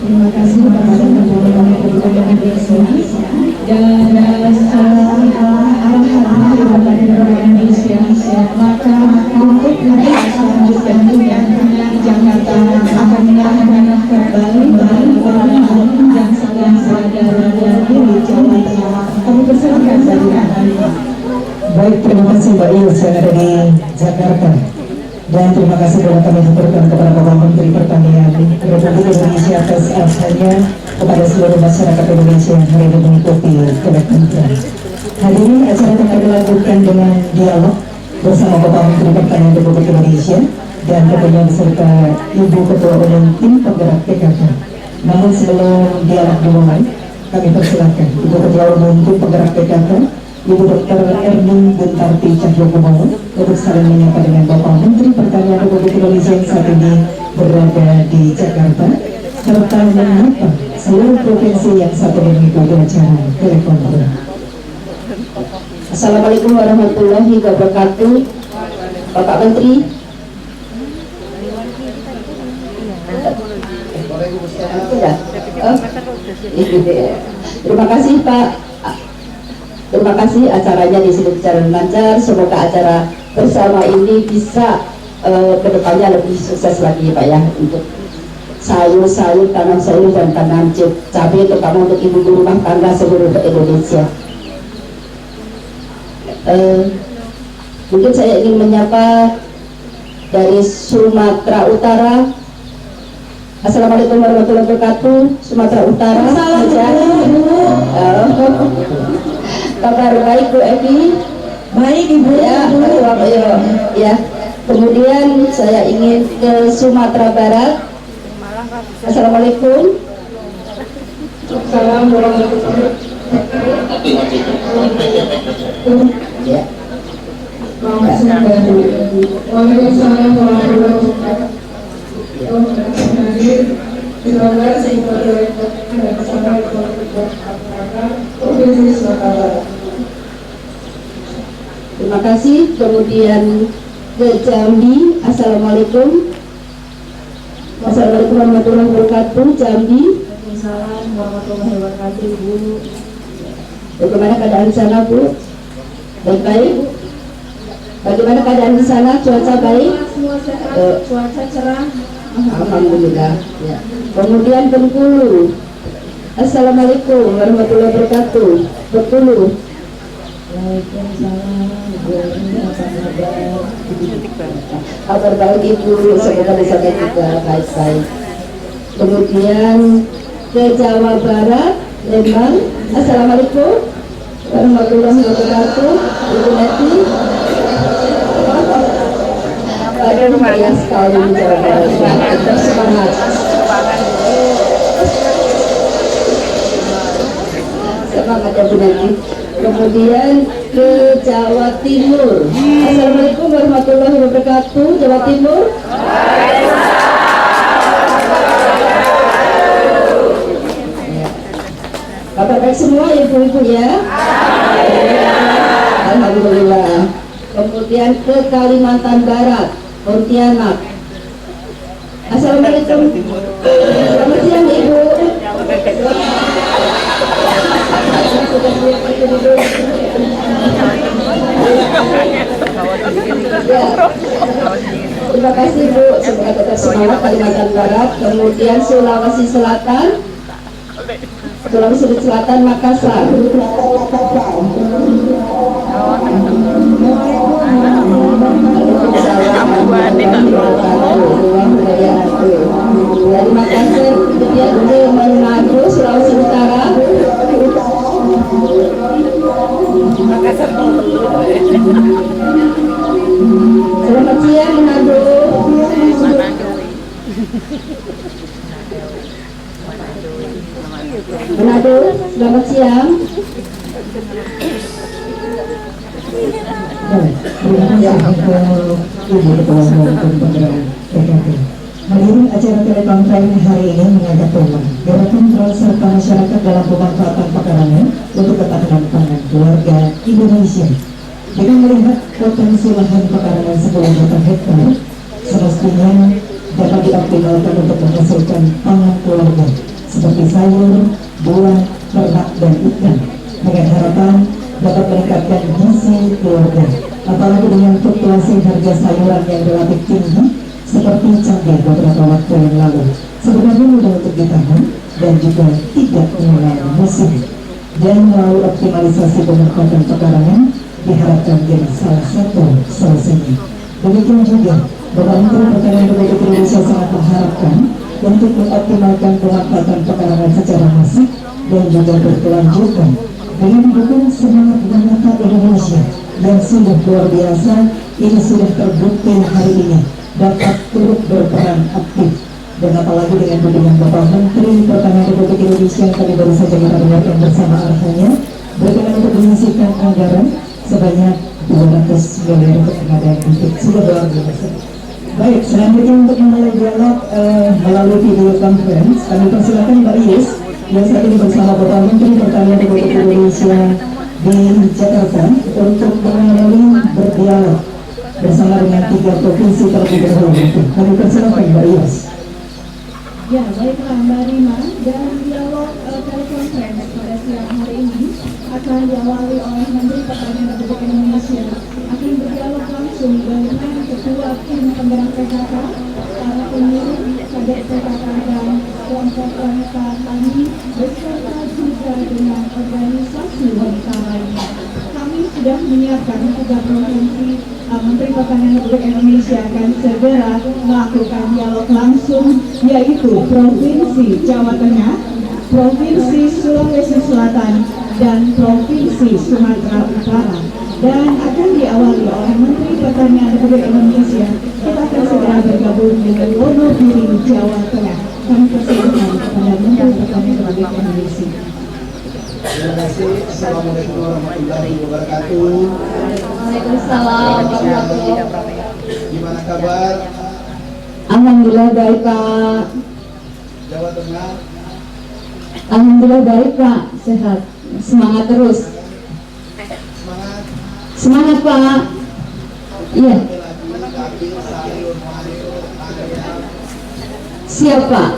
Terima kasih kepada teman-teman yang berikan Indonesia dan arahan dari Bapak Indonesia. Maka untuk nanti selanjutnya di Jakarta akan melakukan kembali pertemuan yang sedang berada di Jawa Tengah. Kami persilakan dari Baik, terima kasih Mbak Yus yang ada di Jakarta. Dan terima kasih telah kami haturkan kepada Bapak Menteri Pertanian Republik Indonesia atas absennya kepada seluruh masyarakat Indonesia yang hari ini mengikuti kegiatan. Hari ini acara akan dilanjutkan dengan dialog bersama Bapak Menteri Pertanian Republik Indonesia dan tentunya beserta Ibu Ketua Umum Tim Penggerak PKK. Namun sebelum dialog dimulai, kami persilakan Ibu Ketua Umum Tim Penggerak PKK, Ibu Dr. Erni Guntarti Cahyokumolo untuk saling menyapa dengan Bapak Menteri Pertanian Republik Indonesia yang saat ini berada di Jakarta serta menyapa seluruh provinsi yang saat ini mengikuti acara telekonferensi. Assalamualaikum warahmatullahi wabarakatuh. Bapak Menteri. Terima kasih Pak. Terima kasih acaranya di sini berjalan lancar. Semoga acara bersama ini bisa kedepannya lebih sukses lagi Pak ya, untuk sayur-sayur, tanam sayur dan tanam cabai terutama untuk ibu rumah tangga seluruh Indonesia. Mungkin saya ingin menyapa dari Sumatera Utara. Assalamualaikum warahmatullahi wabarakatuh. Sumatera Utara. Kabar baik Bu Evi. Baik Ibu. Ya. Kemudian saya ingin ke Sumatera Barat. Assalamualaikum. Assalamualaikum warahmatullahi wabarakatuh. Ya. Waalaikumsalam warahmatullahi wabarakatuh. Terima kasih. Kemudian ke Jambi. Assalamualaikum. Assalamualaikum warahmatullahi wabarakatuh. Jambi. Waalaikumsalam warahmatullahi wabarakatuh, Bu. Bagaimana keadaan di sana, Bu? Baik-baik. Bagaimana keadaan di sana? Cuaca baik? Semua sehat, cuaca cerah. Alhamdulillah. Ya. Kemudian Bengkulu. Assalamualaikum warahmatullahi wabarakatuh. Bengkulu. Waalaikumsalam. Kabar baik Ibu, semoga di sana juga baik-baik. Kemudian ke Jawa Barat, Lembang. Assalamualaikum warahmatullahi wabarakatuh. Ibu Neti. Aduh, banyak sekali di Jawa Barat. Tetap semangat. Semangat ya Bu Neti. Kemudian ke Jawa Timur. Assalamualaikum warahmatullahi wabarakatuh. Jawa Timur. Kabar baik semua ibu-ibu ya. Alhamdulillah. Kemudian ke Kalimantan Barat, Pontianak. Assalamualaikum. Selamat siang Ibu. Ya. Terima kasih Bu, semoga tetap semangat Kalimantan Barat. Kemudian Sulawesi Selatan, Sulawesi Selatan Makassar. Dari Makassar kemudian ke Manado, Sulawesi Utara. Selamat siang Manado. Manado, selamat siang. Ibu Ketua Umum PKB. Hadirin acara telekonferensi hari ini mengangkat tema gerakan peran serta masyarakat dalam pemanfaatan pekarangan untuk ketahanan pangan keluarga Indonesia. Dengan melihat potensi lahan pekarangan 10 juta hektar, semestinya dapat dioptimalkan untuk menghasilkan pangan keluarga seperti sayur, buah, ternak, dan ikan, dengan harapan dapat meningkatkan gizi keluarga. Apalagi dengan fluktuasi harga sayuran yang relatif tinggi seperti cabai beberapa waktu yang lalu, sebenarnya mudah untuk ditahan dan juga tidak mengulang musim. Dan melalui optimalisasi pemanfaatan pekarangan diharapkan menjadi salah satu solusinya. Demikian juga Bapak Menteri Pertanian Republik Indonesia sangat mengharapkan untuk mengoptimalkan pemanfaatan pekarangan secara masif dan juga berkelanjutan dengan mendukung semangat Wanita Indonesia yang sudah luar biasa. Ini sudah terbukti hari ini dapat turut berperan aktif, dan apalagi dengan bimbingan Bapak Menteri Pertanian Republik Indonesia yang tadi baru saja kita dengarkan bersama arahannya berkenan untuk menyisihkan anggaran sebanyak 200 miliar untuk pengadaan bibit. Sudah luar biasa. Baik, selanjutnya untuk memulai dialog melalui video conference, kami persilakan Mbak Iis yang saat ini bersama Bapak Menteri Pertanian Republik Indonesia di Jakarta untuk mengalami berdialog bersama dengan 3 provinsi terlebih dahulu. Kami persilakan Mbak Iis. Ya, baiklah Mbak Rima, dan dialog telekonferensi pada siang hari ini akan diawali oleh Menteri Pertanian Republik Indonesia, akan berdialog langsung dengan Ketua Tim Penggerak PKK, para pengurus, kader PKK dan kelompok wanita tani, beserta juga dengan organisasi wanita lainnya. Kami sudah menyiapkan 3 provinsi. Menteri Pertanian Republik Indonesia akan segera melakukan dialog langsung, yaitu Provinsi Jawa Tengah, Provinsi Sulawesi Selatan, dan Provinsi Sumatera Utara. Dan akan diawali oleh Menteri Pertanian Republik Indonesia. Kita akan segera bergabung dengan Wonogiri, Jawa Tengah. kami persilakan kepada Menteri Pertanian Republik Indonesia. Terima kasih. Assalamualaikum warahmatullahi wabarakatuh. Waalaikumsalam warahmatullahi wabarakatuh. Gimana kabar? Alhamdulillah baik Pak. Jawa Tengah. Alhamdulillah baik Pak, sehat. Semangat terus. Semangat. Semangat Pak. Iya. Siap Pak.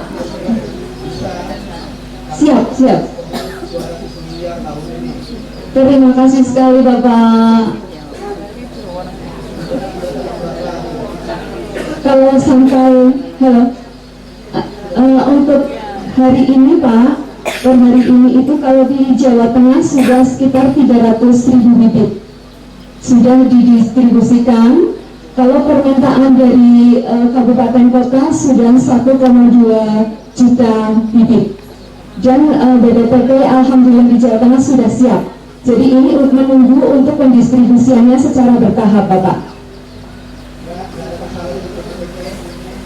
Siap, siap. Terima kasih sekali Bapak. Kalau sampai untuk hari ini Pak, per hari ini itu kalau di Jawa Tengah sudah sekitar 300.000 bibit sudah didistribusikan. Kalau permintaan dari kabupaten kota sudah 1,2 juta bibit. Dan BPPT alhamdulillah di Jawa Tengah sudah siap. Jadi ini menunggu untuk pendistribusiannya secara bertahap Bapak.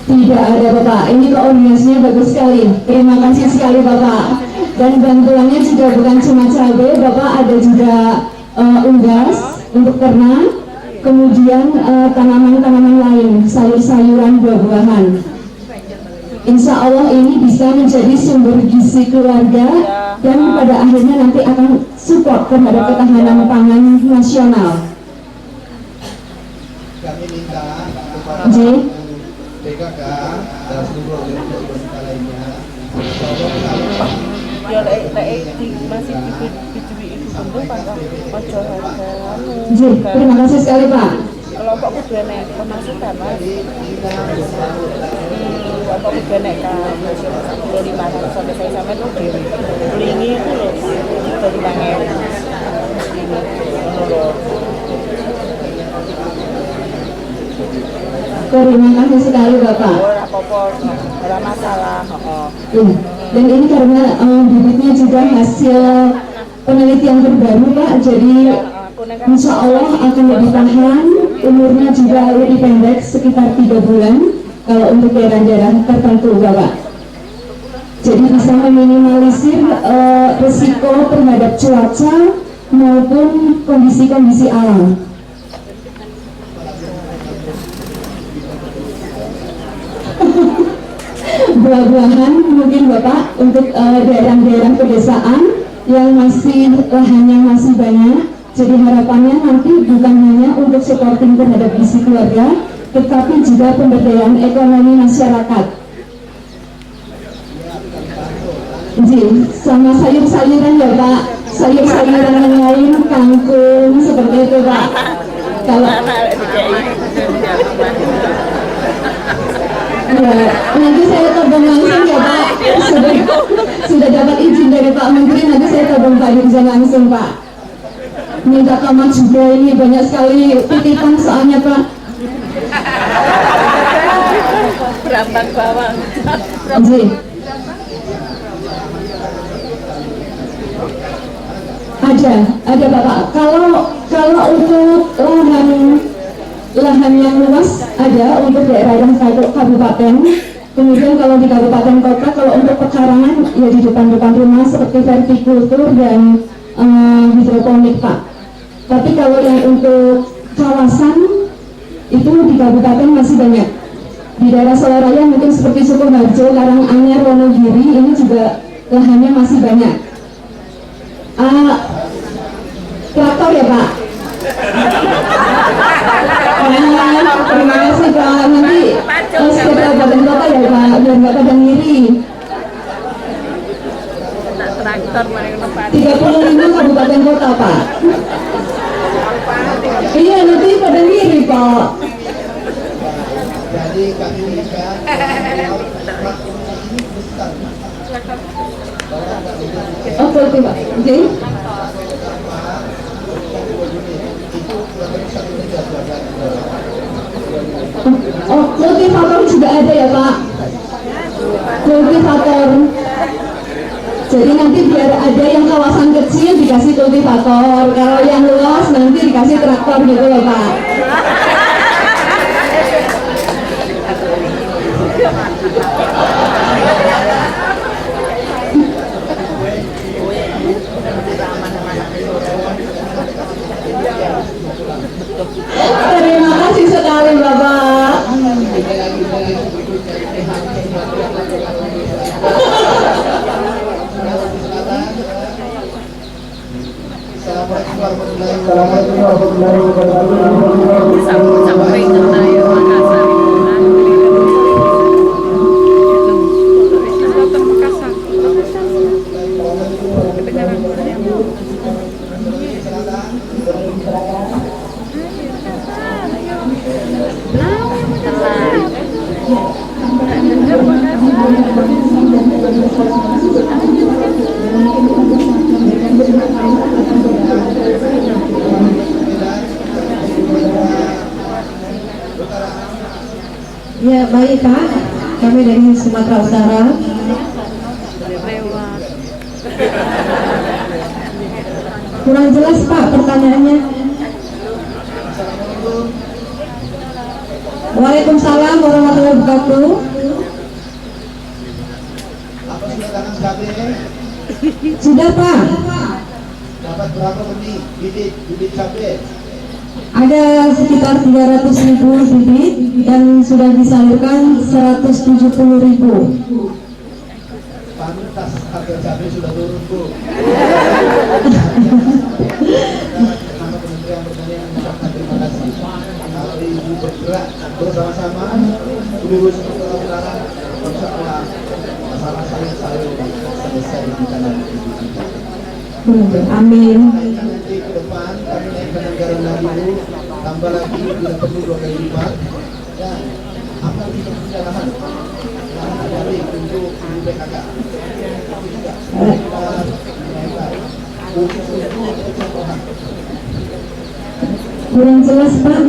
Tidak ada Bapak, ini koordinasinya bagus sekali. Terima kasih sekali Bapak. Dan bantuannya juga bukan cuma cabai, Bapak ada juga unggas untuk ternak. Kemudian tanaman-tanaman lain, sayur-sayuran, buah-buahan. Insya Allah ini bisa menjadi sumber gizi keluarga dan pada akhirnya nanti akan support terhadap ketahanan pangan nasional. Kami minta kepada J. PKK dan seluruh organisasi lainnya, ya masih diberi itu bentuk pada ojo harga J. Terima kasih sekali Pak. kelompok kudu naik pemasukan Mas. Kelompok kudu naik kan 500 sampai saya sampai tuh beli itu loh dari banget Terima kasih sekali Bapak. Ora masalah. Dan ini karena bibitnya juga hasil penelitian terbaru Pak, jadi insya Allah akan lebih tahan, umurnya juga lebih pendek sekitar 3 bulan kalau untuk daerah-daerah tertentu Bapak. Jadi bisa meminimalisir risiko terhadap cuaca maupun kondisi-kondisi alam. Buah-buahan mungkin Bapak untuk daerah-daerah pedesaan yang masih lahannya masih banyak. Jadi harapannya nanti bukan hanya untuk supporting terhadap gizi keluarga, tetapi juga pemberdayaan ekonomi masyarakat. Jadi sama sayur-sayuran ya Pak, sayur-sayuran yang lain, kangkung seperti itu Pak. Kalau ya, nanti saya tabung langsung ya Pak. Sudah dapat izin dari Pak Menteri, nanti saya tabung Pak Dirjen langsung Pak. Minta tomat juga, ini banyak sekali titipan soalnya Pak. Berambang bawang. Ada Bapak. Kalau untuk lahan yang luas ada untuk daerah kabupaten. Kemudian kalau di kabupaten kota, kalau untuk pekarangan ya di depan rumah seperti vertikultur dan hidroponik Pak. Tapi kalau yang untuk kawasan itu di kabupaten masih banyak. Di daerah Soloraya mungkin seperti Sukoharjo, Karanganyar, Wonogiri ini juga lahannya masih banyak. Traktor ya Pak. Terima kasih Pak. Nanti setiap kabupaten kota ya Pak, biar nggak pada ngiri. 35 kabupaten kota Pak. Iya nanti pada ngiri Pak. jadi kami minta Oke Pak. Oke. Oh, kultivator juga ada ya Pak. Kultivator. Jadi nanti biar ada yang kawasan kecil dikasih kultivator, kalau yang luas nanti dikasih traktor gitu loh Pak. sekali Bapak. Assalamualaikum warahmatullahi wabarakatuh. Sampai ke Tayo Makassar. Ya baik Pak, kami dari Sumatera Utara. Kurang jelas Pak pertanyaannya. Waalaikumsalam warahmatullahi wabarakatuh. Apa sudah tangan cabai? Sudah Pak. Dapat berapa benih bibit cabai? Ada sekitar 300.000 bibit dan sudah disalurkan 170.000. Pantas harga cabai sudah turun Bu. Nama Kementerian Pertanian mengucapkan terima kasih. Kalau Ibu bergerak bersama-sama, Ibu Sumatera Utara, insya Allah masalah sayur selesai di tanah Ibu kita. Amin. Nanti ke depan kami naikkan anggaran lagi Bu, tambah lagi bila perlu 2 kali lipat. Dan akan kita punya lahan ada untuk Ibu PKK. Tapi juga kita menaikkan khusus untuk percontohan. Kurang jelas Pak.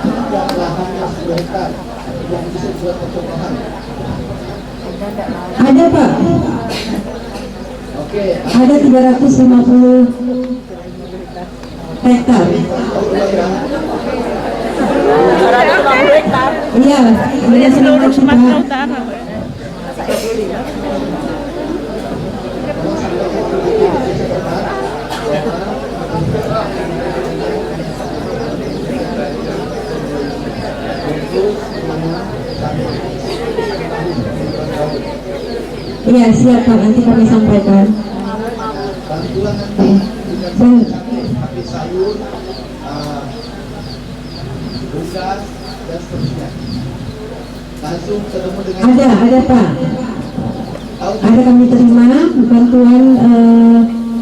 Tidak lahannya 10 hektar yang bisa buat percontohan. Ada Pak. Oke, Ada 350 hektar. Iya, Dari seluruh Sumatera Pak. Utara. Iya siap Pak, nanti kami sampaikan. bantuan nanti bukan cabai tapi sayur, bukas dan seterusnya. Langsung ketemu dengan Ada Pak. Ada kami terima bantuan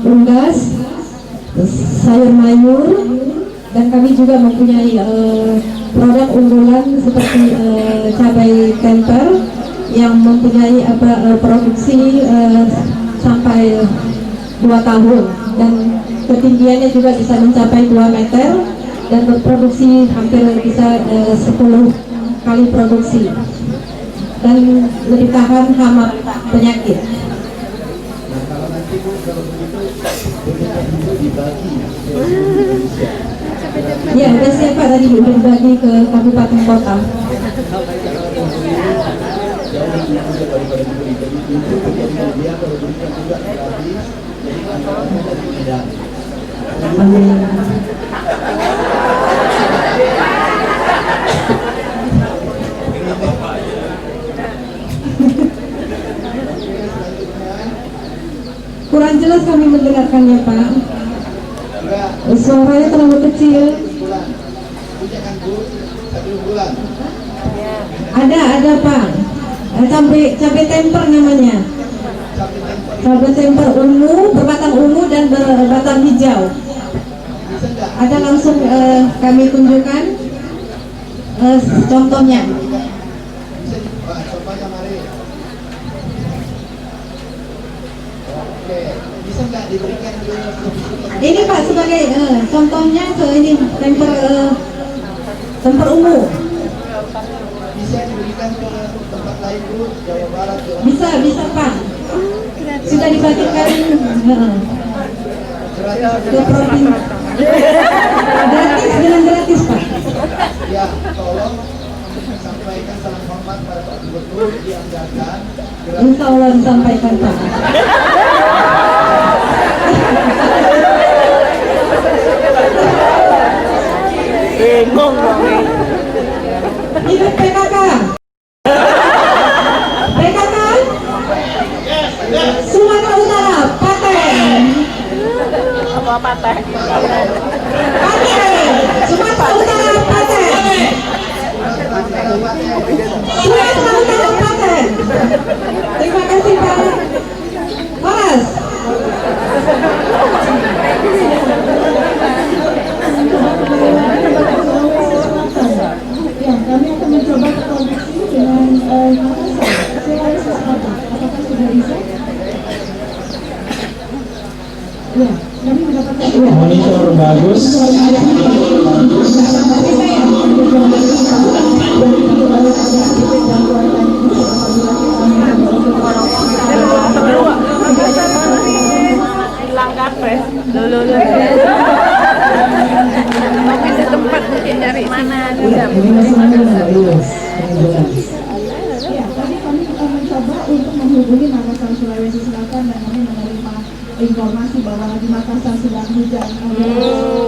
unggas, sayur mayur, dan kami juga mempunyai produk unggulan seperti cabai temper yang mempunyai produksi sampai 2 tahun dan ketinggiannya juga bisa mencapai 2 meter dan berproduksi hampir bisa 10 kali produksi dan lebih tahan hama penyakit. Nah, kalau nanti Bu, kalau begitu berikan dulu dibagi ke Indonesia. Ya, sudah siap Pak, tadi udah dibagi ke kabupaten kota. Jauh lebih mudah daripada diberi. Jadi itu menjadi dia kalau berikan juga gratis. Jadi anggarannya dari Medan. Amin. Kurang jelas kami mendengarkannya Pak. Suaranya terlalu kecil. Punya kan Bu, 1 bulan. Ada Pak. Cabai temper namanya. Cabai temper ungu, berbatang ungu dan berbatang hijau. Ada langsung kami tunjukkan contohnya. Contohnya mari. Oke, bisa nggak diberikan ke Ini Pak sebagai contohnya ini temper ungu. bisa diberikan ke tempat lain Bu, Jawa Barat, Jawa Bisa Pak. Sudah dibagikan ke provinsi. Gratis, dengan gratis Pak. Ya, tolong sampaikan salam hormat pada Pak Gubernur dianggarkan. Insya Allah disampaikan Pak. Bingung dong. Ikut PKK. PKK. Sumatera Utara, paten. Apa patah? Paten. Sumatera Utara, paten. Sumatera Utara, paten. Terima kasih Pak Mas. Ya, kami akan mencoba berkoneksi dengan Makassar, Sulawesi Selatan. Apakah sudah bisa? Ya, kami mendapatkan Monitor bagus. Hilang kafe. Loh. Tapi setempat mungkin nyari mana Ya, tadi kami mencoba untuk menghubungi Makassar Sulawesi Selatan dan kami menerima informasi bahwa di Makassar sedang hujan.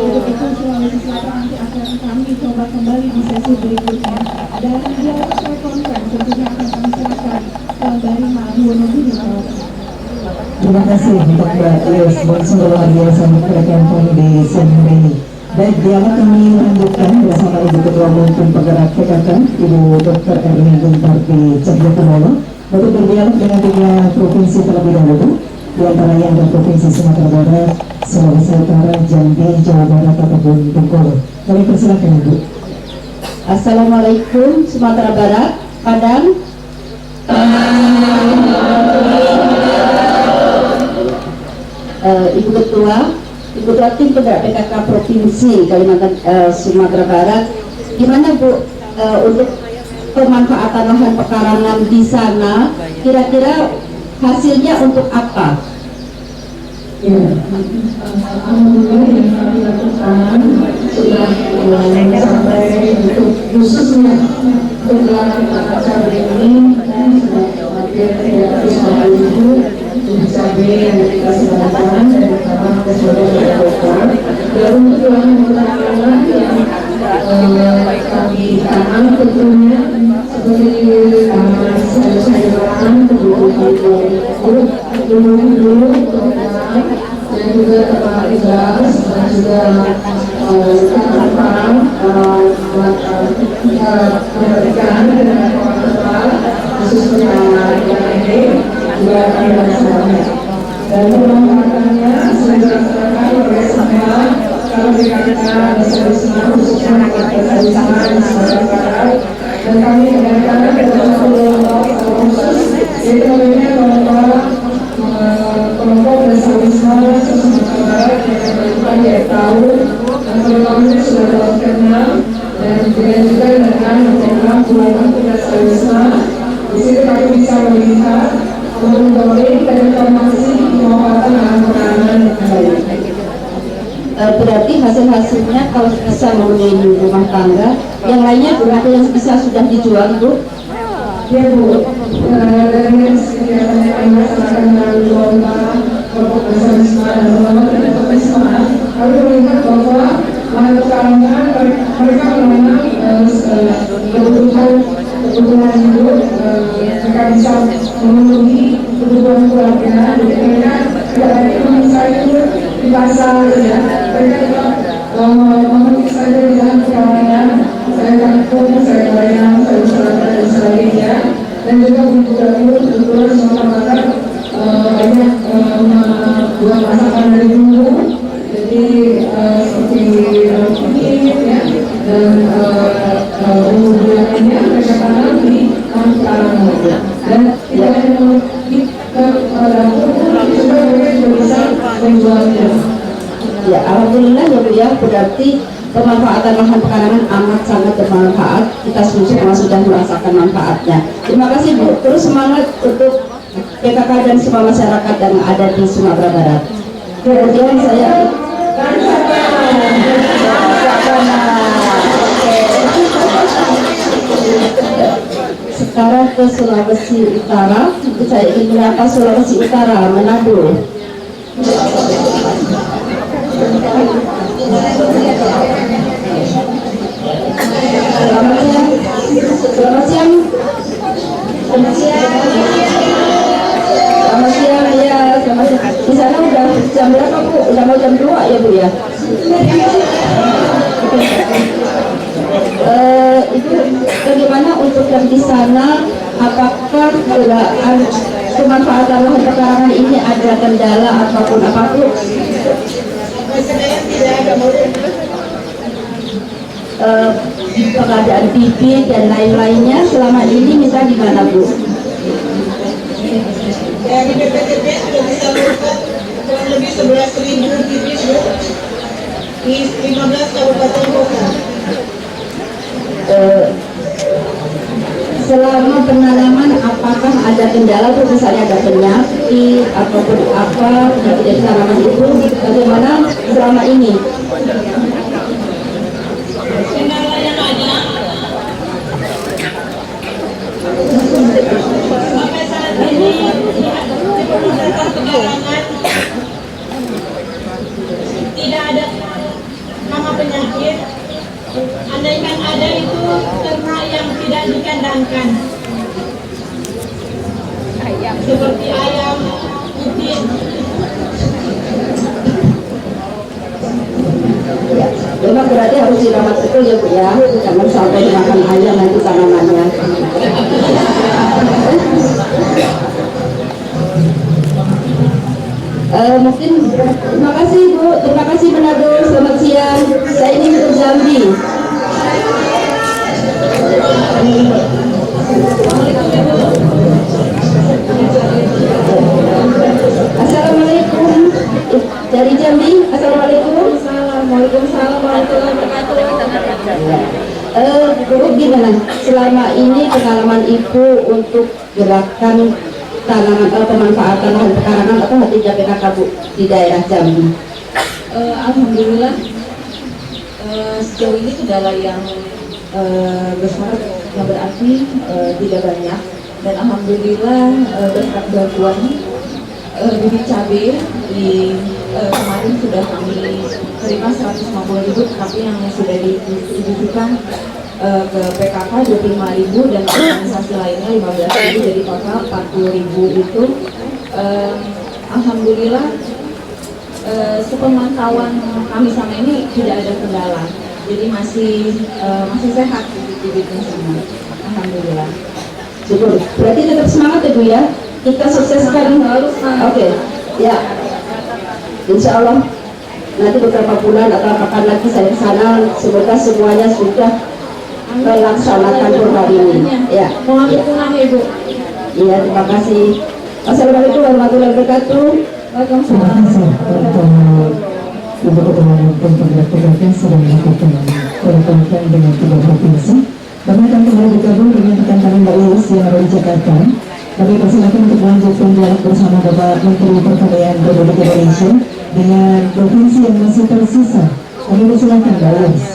Untuk itu Sulawesi Selatan nanti akan kami coba kembali di sesi berikutnya. Dan dialog telekonferensi tentunya akan kami serahkan dari Mbak Wonogiri. Terima kasih untuk Mbak Yus Bonsor luar biasa untuk mereka di sini ini. Baik, dialog kami lanjutkan bersama Ibu Ketua Umum Tim Penggerak PKK, Ibu Dr. Erlina Guntarti Cahyokumolo, untuk berdialog dengan 3 provinsi terlebih dahulu, di antaranya ada Provinsi Sumatera Barat, Sulawesi Utara, Jambi, Jawa Barat ataupun Bengkulu. Kami persilakan Ibu. Assalamualaikum Sumatera Barat, Padang. Ibu Ketua Tim Penggerak PKK Provinsi Kalimantan Sumatera Barat, gimana Bu untuk pemanfaatan lahan pekarangan di sana? Kira-kira hasilnya untuk apa? Ya, alhamdulillah yang kami lakukan sudah sampai untuk khususnya untuk acara ini sudah hampir 350 cabai yang kita serahkan dari Taman Keseluruhan Golkar. Dan untuk lahan pekarangan yang kami tanam tentunya seperti sayur-sayuran, kebutuhan dulu dan juga tempat gas dan juga tanaman ikan dengan tempat khususnya ini juga akan dilaksanakan. Dan pemanfaatannya sudah dilaksanakan oleh semua kalau dikatakan desa-desa khususnya desa-desa di Sumatera Barat, dan kami kadang-kadang kelompok khusus yaitu namanya kelompok desa-desa Sumatera Barat yang melakukan tiap tahun, dan kelompoknya sudah terkenal, dan juga dengan program Pulang Desa-Desa. Di situ kami bisa melihat monitoring dan informasi pemanfaatan lahan pekarangan yang baik. Berarti hasil-hasilnya kalau bisa memenuhi rumah tangga, yang lainnya berapa yang bisa sudah dijual Bu? Ya Bu, dari kegiatan yang kami laksanakan melalui lomba kelompok desa-desa dan lomba desa-desa, kami melihat bahwa lahan pekarangan mereka menanam kebutuhan hidup, mereka bisa memenuhi kebutuhan keluarga, jadi mereka tidak lagi mencari di pasar, ya. Mereka memenuhi saja di dalam pekarangan, saya kangkung, saya bayam, saya selada dan sebagainya. Dan juga untuk kebetulan Sumatera Barat banyak buat masakan dari dulu, jadi seperti kunyit ya, dan bumbu-bumbunya mereka tanam di pekarangan. Dan tidak hanya di dapur, juga mereka juga bisa menjualnya. Ya, alhamdulillah ya Bu ya, berarti pemanfaatan lahan pekarangan amat sangat bermanfaat. Kita semua sudah merasakan manfaatnya. Terima kasih Bu. Terus semangat untuk PKK dan semua masyarakat yang ada di Sumatera Barat. Kemudian saya sekarang ke Sulawesi Utara. Saya ingin menyapa Sulawesi Utara, Manado. Selamat Itu bagaimana untuk yang di sana, apakah pemanfaatan lahan pekarangan ini ada kendala apapun pengadaan bibit dan lain-lainnya selama ini misal di mana Bu? Ya, di BPTB sudah bisa melakukan kurang lebih 11.000 bibit Bu di 15 kabupaten kota. Selama penanaman apakah ada kendala tuh, misalnya ada penyakit ataupun apa penyakit dari tanaman itu, bagaimana selama ini? Kendala yang ada sampai saat ini pemerintah pekarangan tidak ada hama penyakit. Andaikan ada itu ternak yang tidak dikandangkan, seperti ayam, kucing. Ya, memang berarti harus dirawat betul ya Bu ya, jangan sampai dimakan ayam nanti tanamannya. Mungkin terima kasih Bu, terima kasih Manado, selamat siang. Saya ini untuk Jambi. Assalamualaikum dari Jambi. Assalamualaikum. Waalaikumsalam warahmatullahi wabarakatuh. Bu, gimana selama ini pengalaman Ibu untuk gerakan tanaman pemanfaatan lahan pekarangan atau hatinya PKK Bu di daerah Jambi? Alhamdulillah sejauh ini kendala yang besar yang berarti tidak banyak, dan alhamdulillah berkat bantuan bibit cabai di kemarin sudah kami terima 150.000, tapi yang sudah didistribusikan ke PKK 25.000 dan organisasi lainnya 15.000, jadi total 40.000 itu. Alhamdulillah sepemantauan kami sama ini tidak ada kendala, jadi masih sehat bibitnya semua. Alhamdulillah. Syukur. Berarti tetap semangat ya Bu ya. Kita sukseskan. Oke. Ya. Insya Allah nanti beberapa bulan atau pekan lagi saya ke sana. Semoga semuanya sudah melaksanakan program ini. Ya. Mohon dukungan Ibu. Iya, terima kasih. Assalamualaikum warahmatullahi wabarakatuh. Terima kasih untuk Ibu Ketua dan penggerak-penggerak yang sudah melakukan koordinasi dengan 3 provinsi. Kami akan kembali bergabung dengan rekan kami Mbak Iris yang ada di Jakarta. Kami persilakan untuk melanjutkan dialog bersama Bapak Menteri Pertanian Republik Indonesia dengan provinsi yang masih tersisa. Kami persilakan Mbak Iris.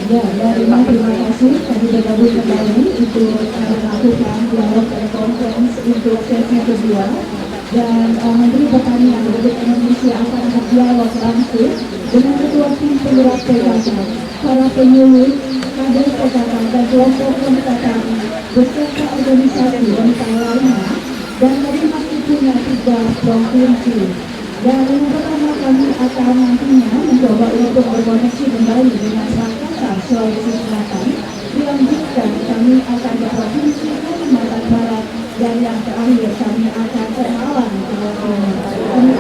Ya, terima kasih. Kami bergabung kembali untuk melakukan dialog conference untuk sesi kedua. Dan Menteri Pertanian Republik Indonesia akan berdialog langsung dengan Ketua Tim Penggerak PKK, para penyuluh, kader PKK dan kelompok PKK beserta organisasi wanita lainnya, dan tadi masih punya 3 provinsi. Dan yang pertama kami akan nantinya mencoba untuk berkoneksi kembali dengan Makassar, Sulawesi Selatan. Dilanjutkan kami akan ke Provinsi Kalimantan Barat, dan yang terakhir kami akan ke Malang, Jawa Timur. Kami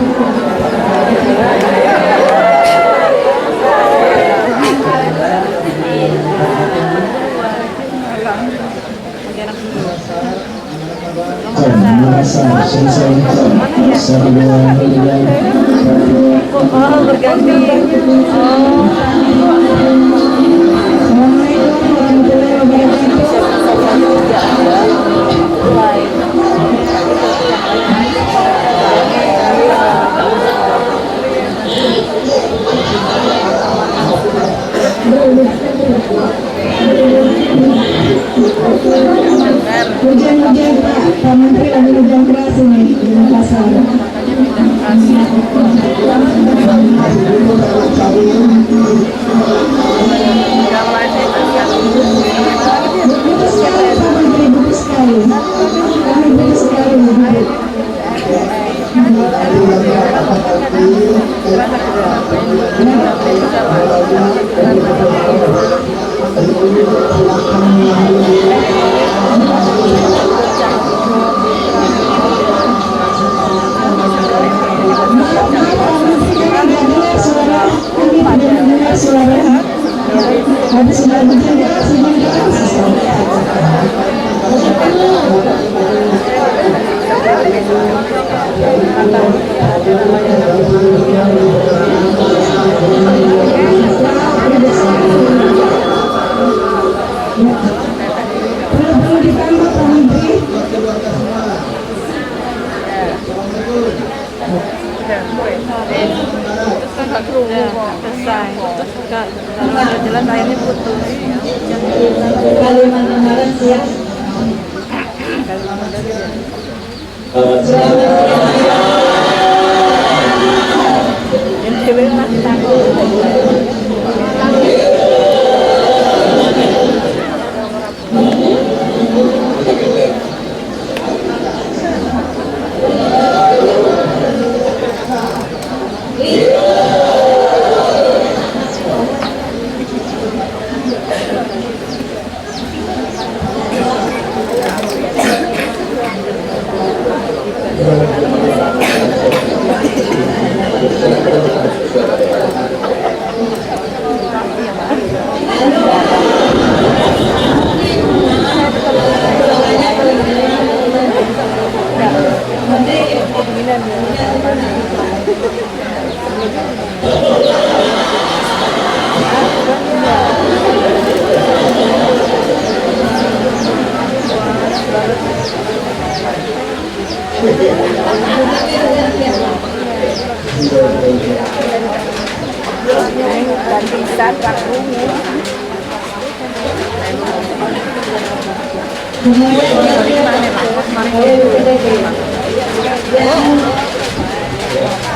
hujan-hujan Pak Menteri lagi hujan keras ini di Makassar. Butuh sekali kami butuh sekali Bu. Habis sudah berjaga, perlu ditambah Pak Menteri. Selesai. Kalau ada jalan airnya putus. Kalimantan Barat siap. NTB mantap.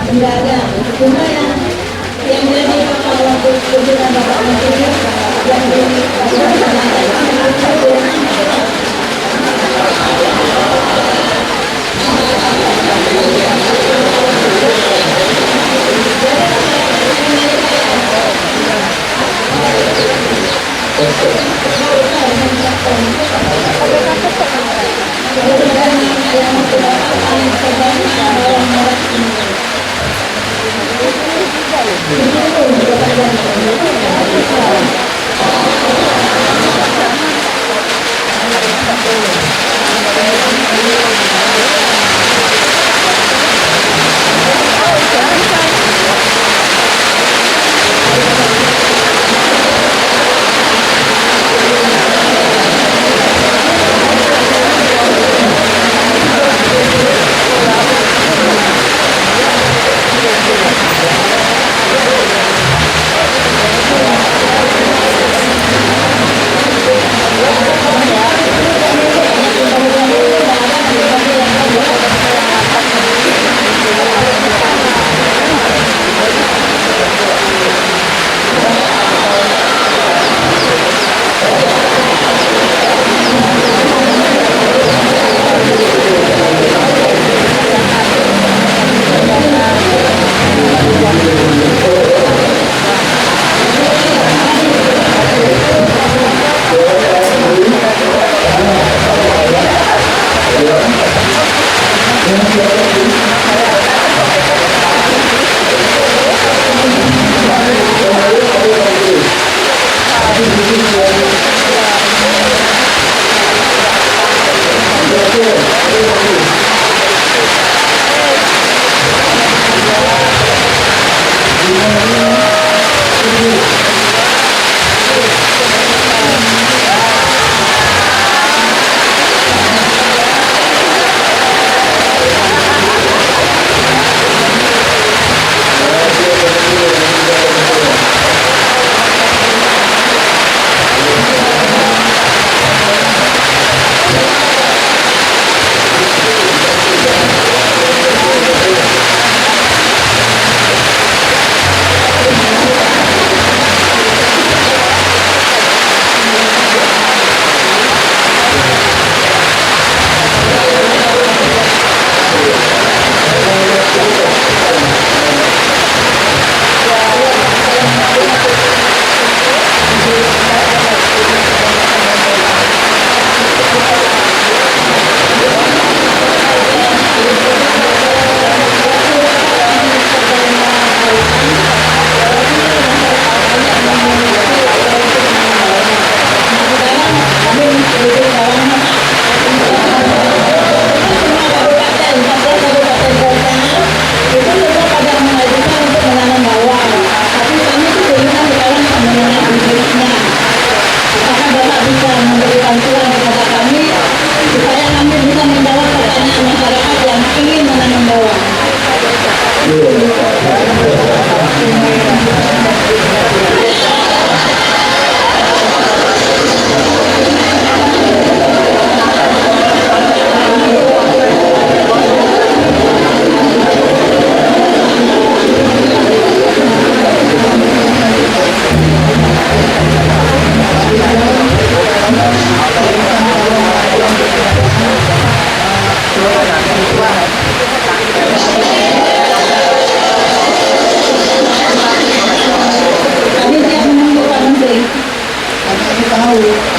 Tidak ada, cuma yang jadi kalau kebetulan Bapak Menteri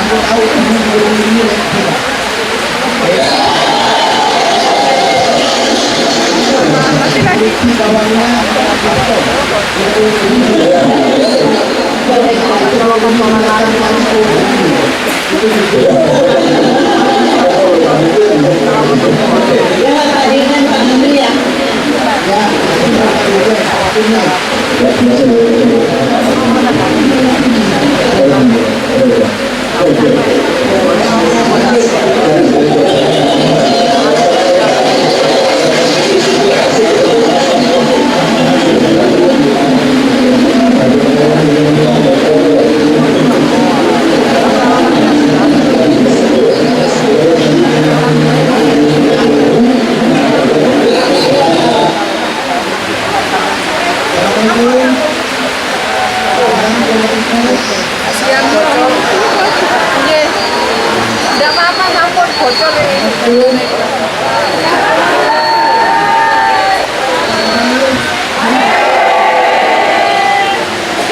Ibu tahu ibu ini di bawahnya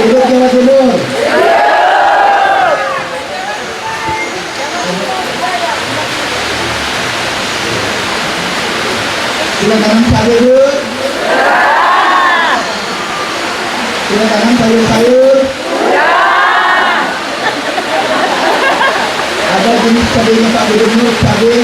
Jawa Timur. Silakan sayur. Silakan sayur-sayur. Ada jenis cabenya Pak Gubernur, cabai.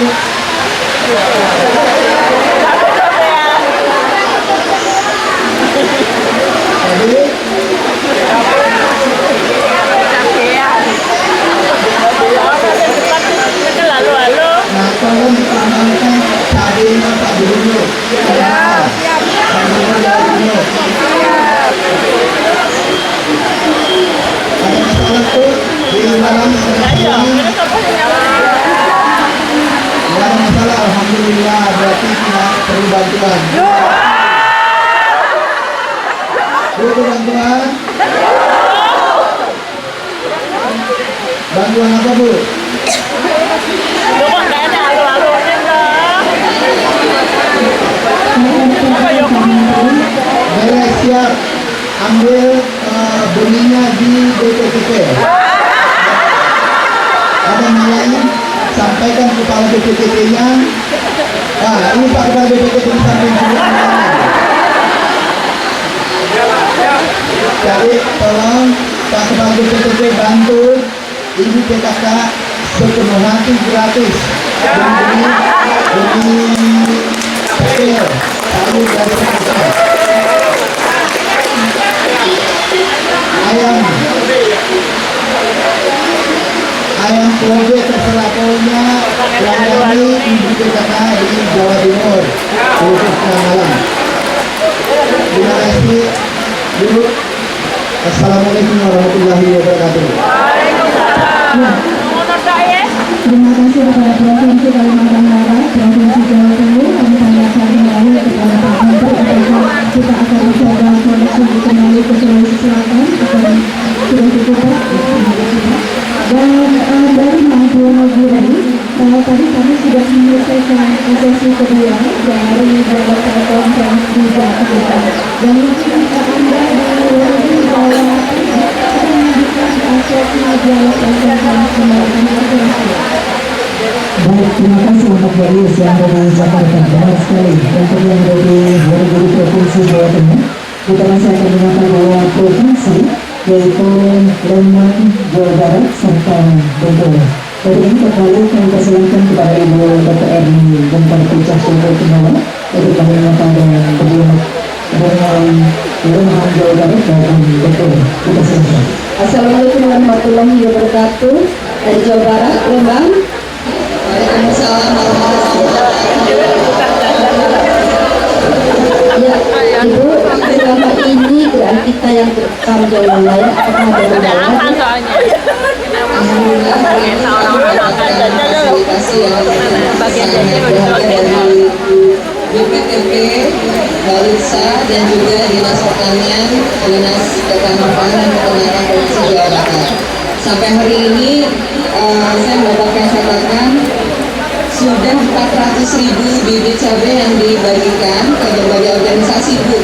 Nah, tolong diamankan cabenya Pak Gubernur. Siap. Ada masalah tuh di dalam ada masalah, alhamdulillah, berarti tidak perlu bantuan. Butuh bantuan? Bantuan apa, Bu? Beres, siap. Ambil benihnya di BPKP. Ada yang lain? Sampaikan kepala BPKP-nya. Nah, ini Pak Kepala BPKP sampaikan juga. Jadi tolong Pak Kepala BPKP bantu Ibu PKK sepenuh hati gratis. Demi kecil, lalu dari ayam probe terserah pokoknya layani Ibu PKK di Jawa Timur khususnya Malang. Terima kasih dulu. Assalamualaikum warahmatullahi wabarakatuh. Terima kasih kepada Provinsi Kalimantan Barat, Provinsi Jawa Timur. Kami tanyakan kembali kepada Pak Menteri apakah kita akan mencoba koneksi kembali ke Sulawesi Selatan atau sudah cukup Pak? Dan dari Mangkunegara tadi kami sudah menyelesaikan sesi kedua dari beberapa konferensi di Jakarta. Dan mungkin Anda di bahwa Baik, terima kasih untuk Darius yang dari Jakarta. Benar sekali. Untuk yang dari Provinsi Jawa Timur, kita masih akan mengenal bahwa provinsi yaitu Lembang, Jawa Barat, serta Bogor. Jadi ini kembali kami persilakan kepada Ibu Dr. Erni Bentar Pucah Sumber Kenawa untuk kami mengenal dengan beliau dengan Lembang, Jawa Barat dan Bogor. Kita silakan. Assalamualaikum warahmatullahi wabarakatuh. Dari Jawa Barat, Lembang. Waalaikumsalam warahmatullahi wabarakatuh. Ya, Ibu, selama ini gerak kita yang terekam jauh lain, apakah ada kendala? Alhamdulillah, BPTP, Balisa, dan juga Dinas Pertanian, Dinas Ketahanan Pangan dan Peternakan Provinsi Jawa Barat. Sampai hari ini saya mendapatkan catatan sudah 400.000 bibit cabai yang dibagikan ke berbagai organisasi, Bu.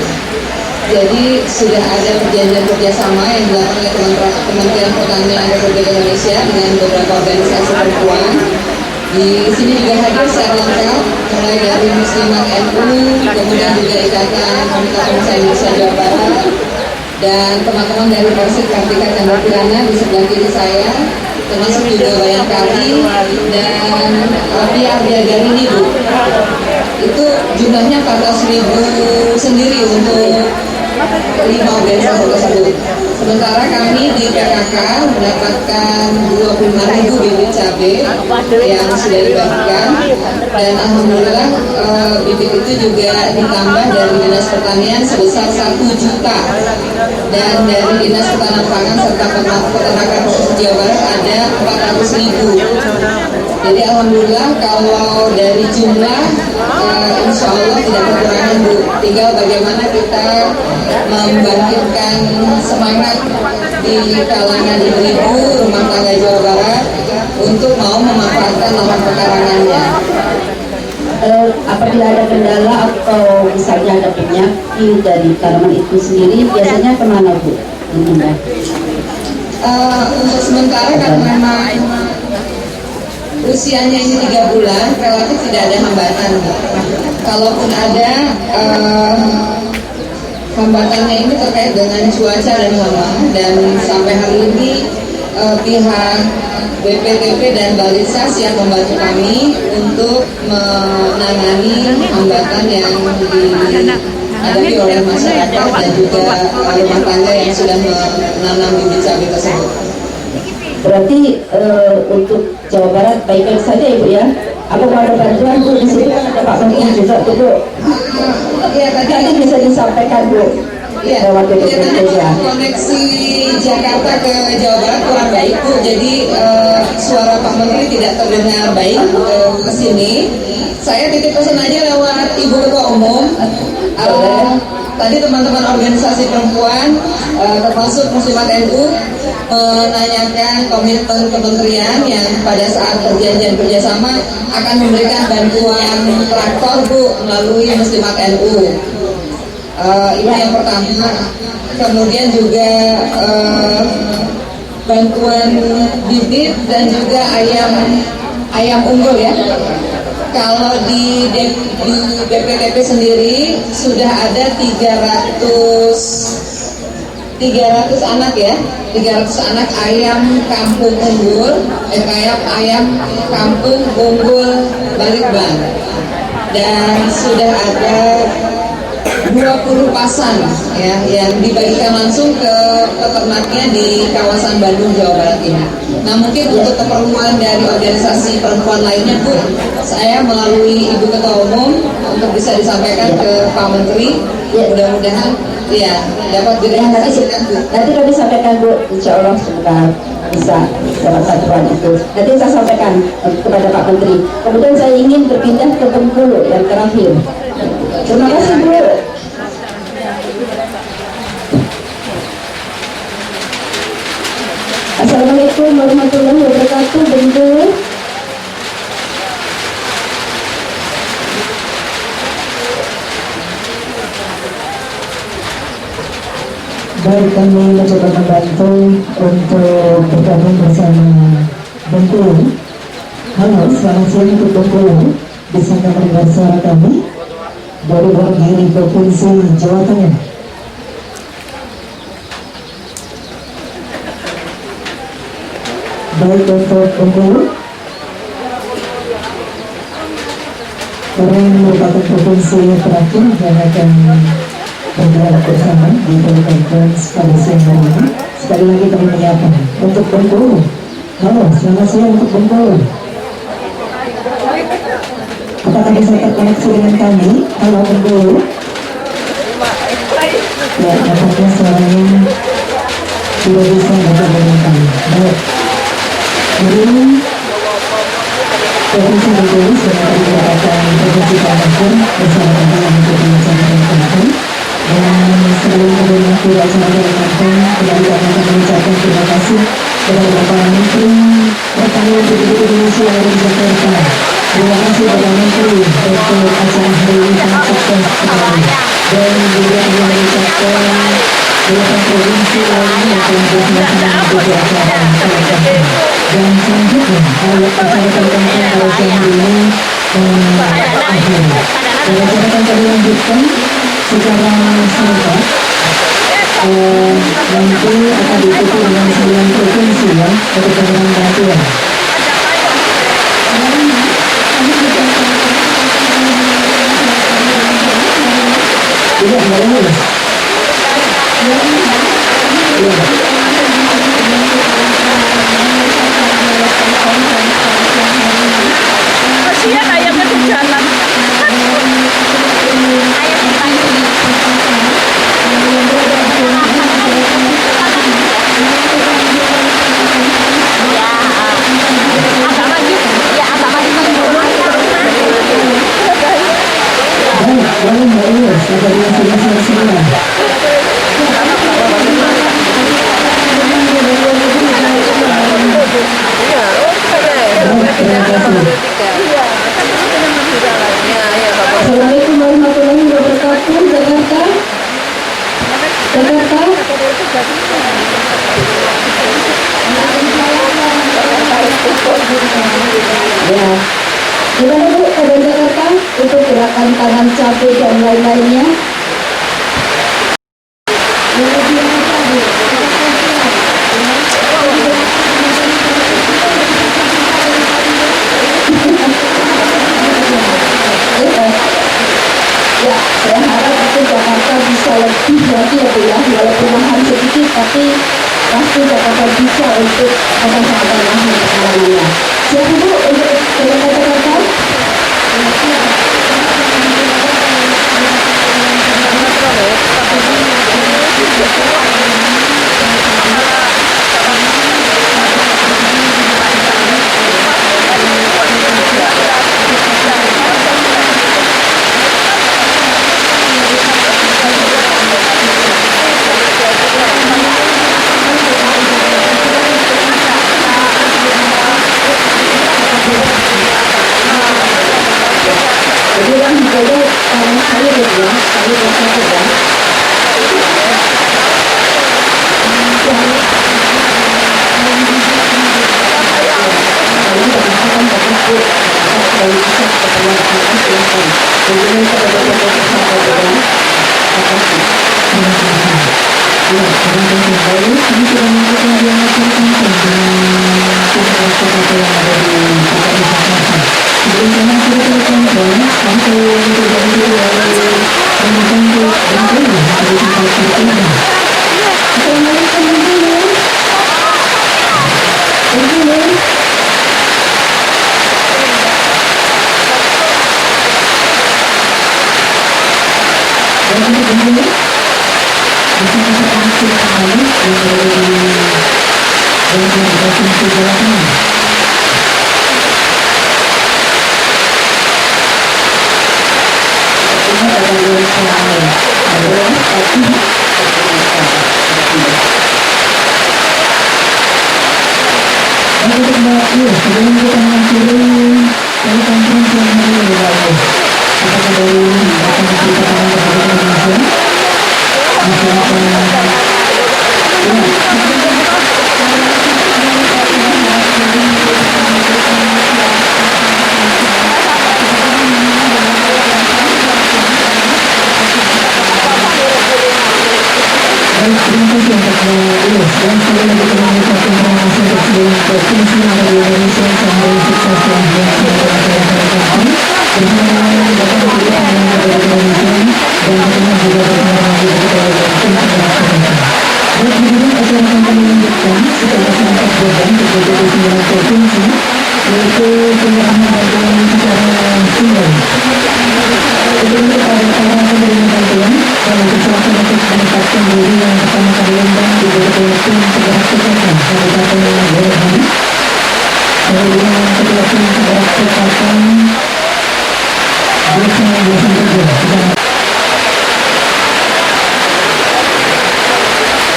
Jadi sudah ada perjanjian kerjasama yang dilakukan oleh Kementerian Pertanian Republik Indonesia dengan beberapa organisasi perempuan. Di sini juga hadir secara lengkap, mulai dari Muslimat NU, kemudian juga Ikatan Wanita Pengusaha Indonesia Jawa Barat, dan teman-teman dari Persib Kartika Chandra Kirana di sebelah kiri saya, termasuk juga Bayangkari dan Pihak Biagari ini Bu. Itu jumlahnya 14.000 sendiri untuk 5 organisasi tersebut. Sementara kami di PKK mendapatkan 25.000 bibit cabai yang sudah dibagikan, dan alhamdulillah bibit itu juga ditambah dari Dinas Pertanian sebesar 1 juta, dan dari Dinas Ketahanan Pangan serta Peternakan Provinsi Jawa Barat ada 400.000. Jadi alhamdulillah kalau dari jumlah insya Allah tidak kekurangan Bu. Tinggal bagaimana kita membangkitkan semangat di kalangan ibu-ibu rumah tangga Jawa Barat untuk mau memanfaatkan lahan pekarangannya. Apabila ada kendala atau misalnya ada penyakit dari tanaman itu sendiri, biasanya kemana Bu? Untuk sementara karena memang usianya ini 3 bulan, relatif tidak ada hambatan. Kalaupun ada hambatannya ini terkait dengan cuaca dan hama, dan sampai hari ini pihak BPTP dan Balisa siap membantu kami untuk menangani hambatan yang dihadapi oleh masyarakat dan juga rumah tangga yang sudah menanam bibit cabai tersebut. Berarti untuk Jawa Barat baik-baik saja Ibu ya? Apa ada bantuan Bu? Di sini kan ada Pak Menteri juga tuh Bu. Ya, tadi bisa disampaikan Bu. Iya, koneksi Jakarta ke Jawa Barat kurang baik Bu, jadi suara Pak Menteri tidak terdengar baik ke sini. Saya titip pesan aja lewat Ibu Ketua Umum. Tadi teman-teman organisasi perempuan, termasuk Muslimat NU, menanyakan komitmen kementerian yang pada saat perjanjian kerjasama akan memberikan bantuan traktor Bu melalui Muslimat NU. Ini yang pertama. Kemudian juga bantuan bibit dan juga ayam unggul ya. Kalau di BPTP sendiri sudah ada 300 anak ya, 300 anak ayam kampung unggul, ayam kampung unggul Balikbang, dan sudah ada 20 pasang ya yang dibagikan langsung ke peternaknya di kawasan Bandung, Jawa Barat ini. Nah mungkin untuk keperluan dari organisasi perempuan lainnya Bu, saya melalui Ibu Ketua Umum untuk bisa disampaikan ke Pak Menteri. Mudah-mudahan ya dapat direalisasikan Bu. Nanti kami sampaikan Bu, insya Allah semoga bisa dapat bantuan itu. Nanti saya sampaikan kepada Pak Menteri. Kemudian saya ingin berpindah ke Bengkulu yang terakhir. Terima kasih Bu. Assalamualaikum warahmatullahi wabarakatuh. Bengkulu. Baik, kami mencoba membantu untuk bergabung bersama Bengkulu. Halo, selamat siang untuk Bengkulu. Bisa mendengar suara kami dari Wonogiri, Provinsi Jawa Tengah. Baik untuk Bengkulu, karena merupakan provinsi terakhir yang akan bergerak bersama di telekonferensi pada siang hari ini. Sekali lagi kami menyapa untuk Bengkulu. Halo, selamat siang untuk Bengkulu. Apakah bisa terkoneksi dengan kami? Halo Bengkulu. Ya, nampaknya suaranya tidak bisa bergabung dengan kami. Baik. Hari ini Provinsi Bengkulu sudah mendapatkan Provinsi Kampung bersama dengan Provinsi Kampung. Dan sebelum mengakhiri acara dari Kampung, kembali kami akan mengucapkan terima kasih kepada Bapak Menteri Pertanian Republik Indonesia yang ada di Jakarta, Terima kasih Bapak Menteri untuk acara hari ini sangat sukses sekali. Dan juga yang mengucapkan beberapa provinsi lainnya yang telah bersama-sama mengikuti acara ini. Dan selanjutnya acara tertentu pada siang ini akhir. Dan acara akan kami lanjutkan secara singkat. Nanti akan diikuti dengan 9 provinsi ya untuk pemberian bantuan. Tidak boleh. Kasihan ayamnya di jalan. Assalamualaikum warahmatullahi wabarakatuh. Jakarta. Ya, gimana Bu, kabar Jakarta? Itu gerakan tangan capek dan lain-lainnya. Ya, saya harap itu Jakarta bisa lebih lagi ya Bu ya, walaupun mahal sedikit tapi pasti Jakarta bisa untuk apa-apa yang penanganannya. Siapa Bu untuk Jakarta? Jadi yang dijaga tangan saya ya, saya bersatu ya.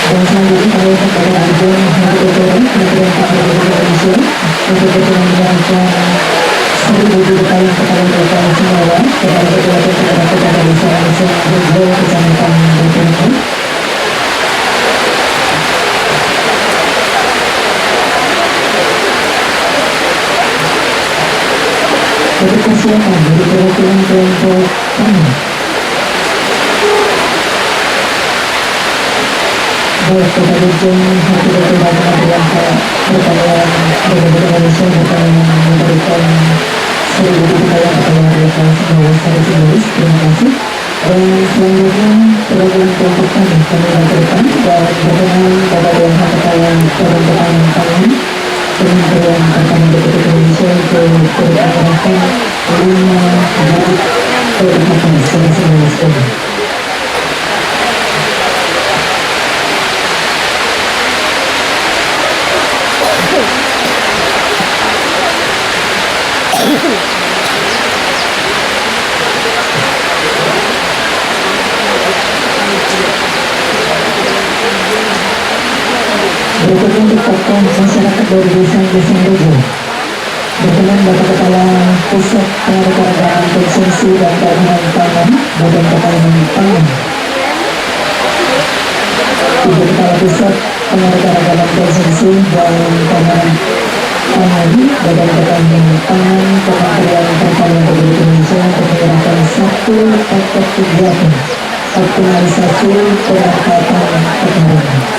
Dan selanjutnya kami kepada Arjun Kementerian Perdagangan Indonesia untuk menjalankan 1.000 kalian kepada semua ya, kepada kepada desa Kecamatan Batu. Persiapan dari perwakilan kelompok tani. Baik, kepada Jen Hati Ketua Kementerian Pertanian Republik Indonesia yang memberikan 1.000 rupiah kepada mereka semua secara simbolis. Terima kasih. Dan selanjutnya perwakilan kelompok tani kami lakukan dan berkenan Bapak Dewan Kepala Perwakilan Pangan Kementerian Pertanian Republik Indonesia untuk menyerahkan 5 baik perwakilan secara simbolis. Berikutnya untuk tokoh masyarakat dari desa Rejo. Berkenan Bapak Kepala Pusat Penyelenggaraan Konsumsi dan Keamanan Pangan Badan Ketahanan Pangan, Ibu Kepala Pusat Penyelenggaraan Konsumsi dan Keamanan Pangan Badan Ketahanan Pangan Kementerian Pertanian Republik Indonesia untuk menyerahkan 1 paket kegiatan optimalisasi pemanfaatan pertanian.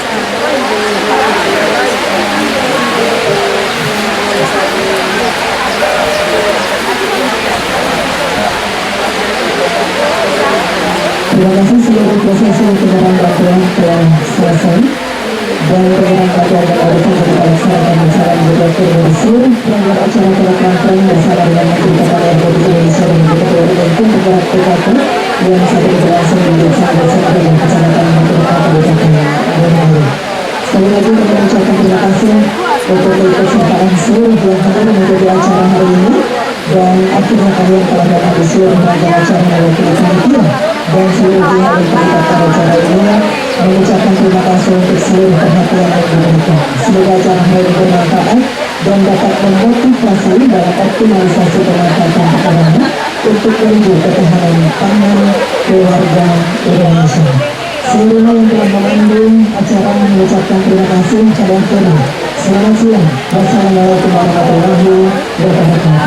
Terima kasih seluruh prosesi penyebaran bantuan telah selesai dan penyebaran bantuan dan audisi juga dilaksanakan bersama juga koordinasi pelanggar acara telekonferensi bersama dengan Menteri Pertanian Republik Indonesia dan juga Ketua Umum Penggerak PKK yang saat ini berlangsung di desa bersama dengan Kecamatan Kabupaten Bogor. Sekali lagi kami mengucapkan terima kasih untuk keikutsertaan seluruh yang hadir mengikuti acara hari ini dan akhirnya kalian telah dapat di seluruh rangkaian acara mewakili panitia dan seluruh pihak yang terlibat pada acara ini mengucapkan terima kasih untuk seluruh perhatian yang diberikan. Semoga acara hari ini bermanfaat dan dapat memotivasi dalam optimalisasi pemanfaatan pertanian untuk menuju ketahanan pangan keluarga Indonesia. Seluruhnya yang telah memandu acara mengucapkan terima kasih kepada Selamat siang. Wassalamualaikum warahmatullahi wabarakatuh.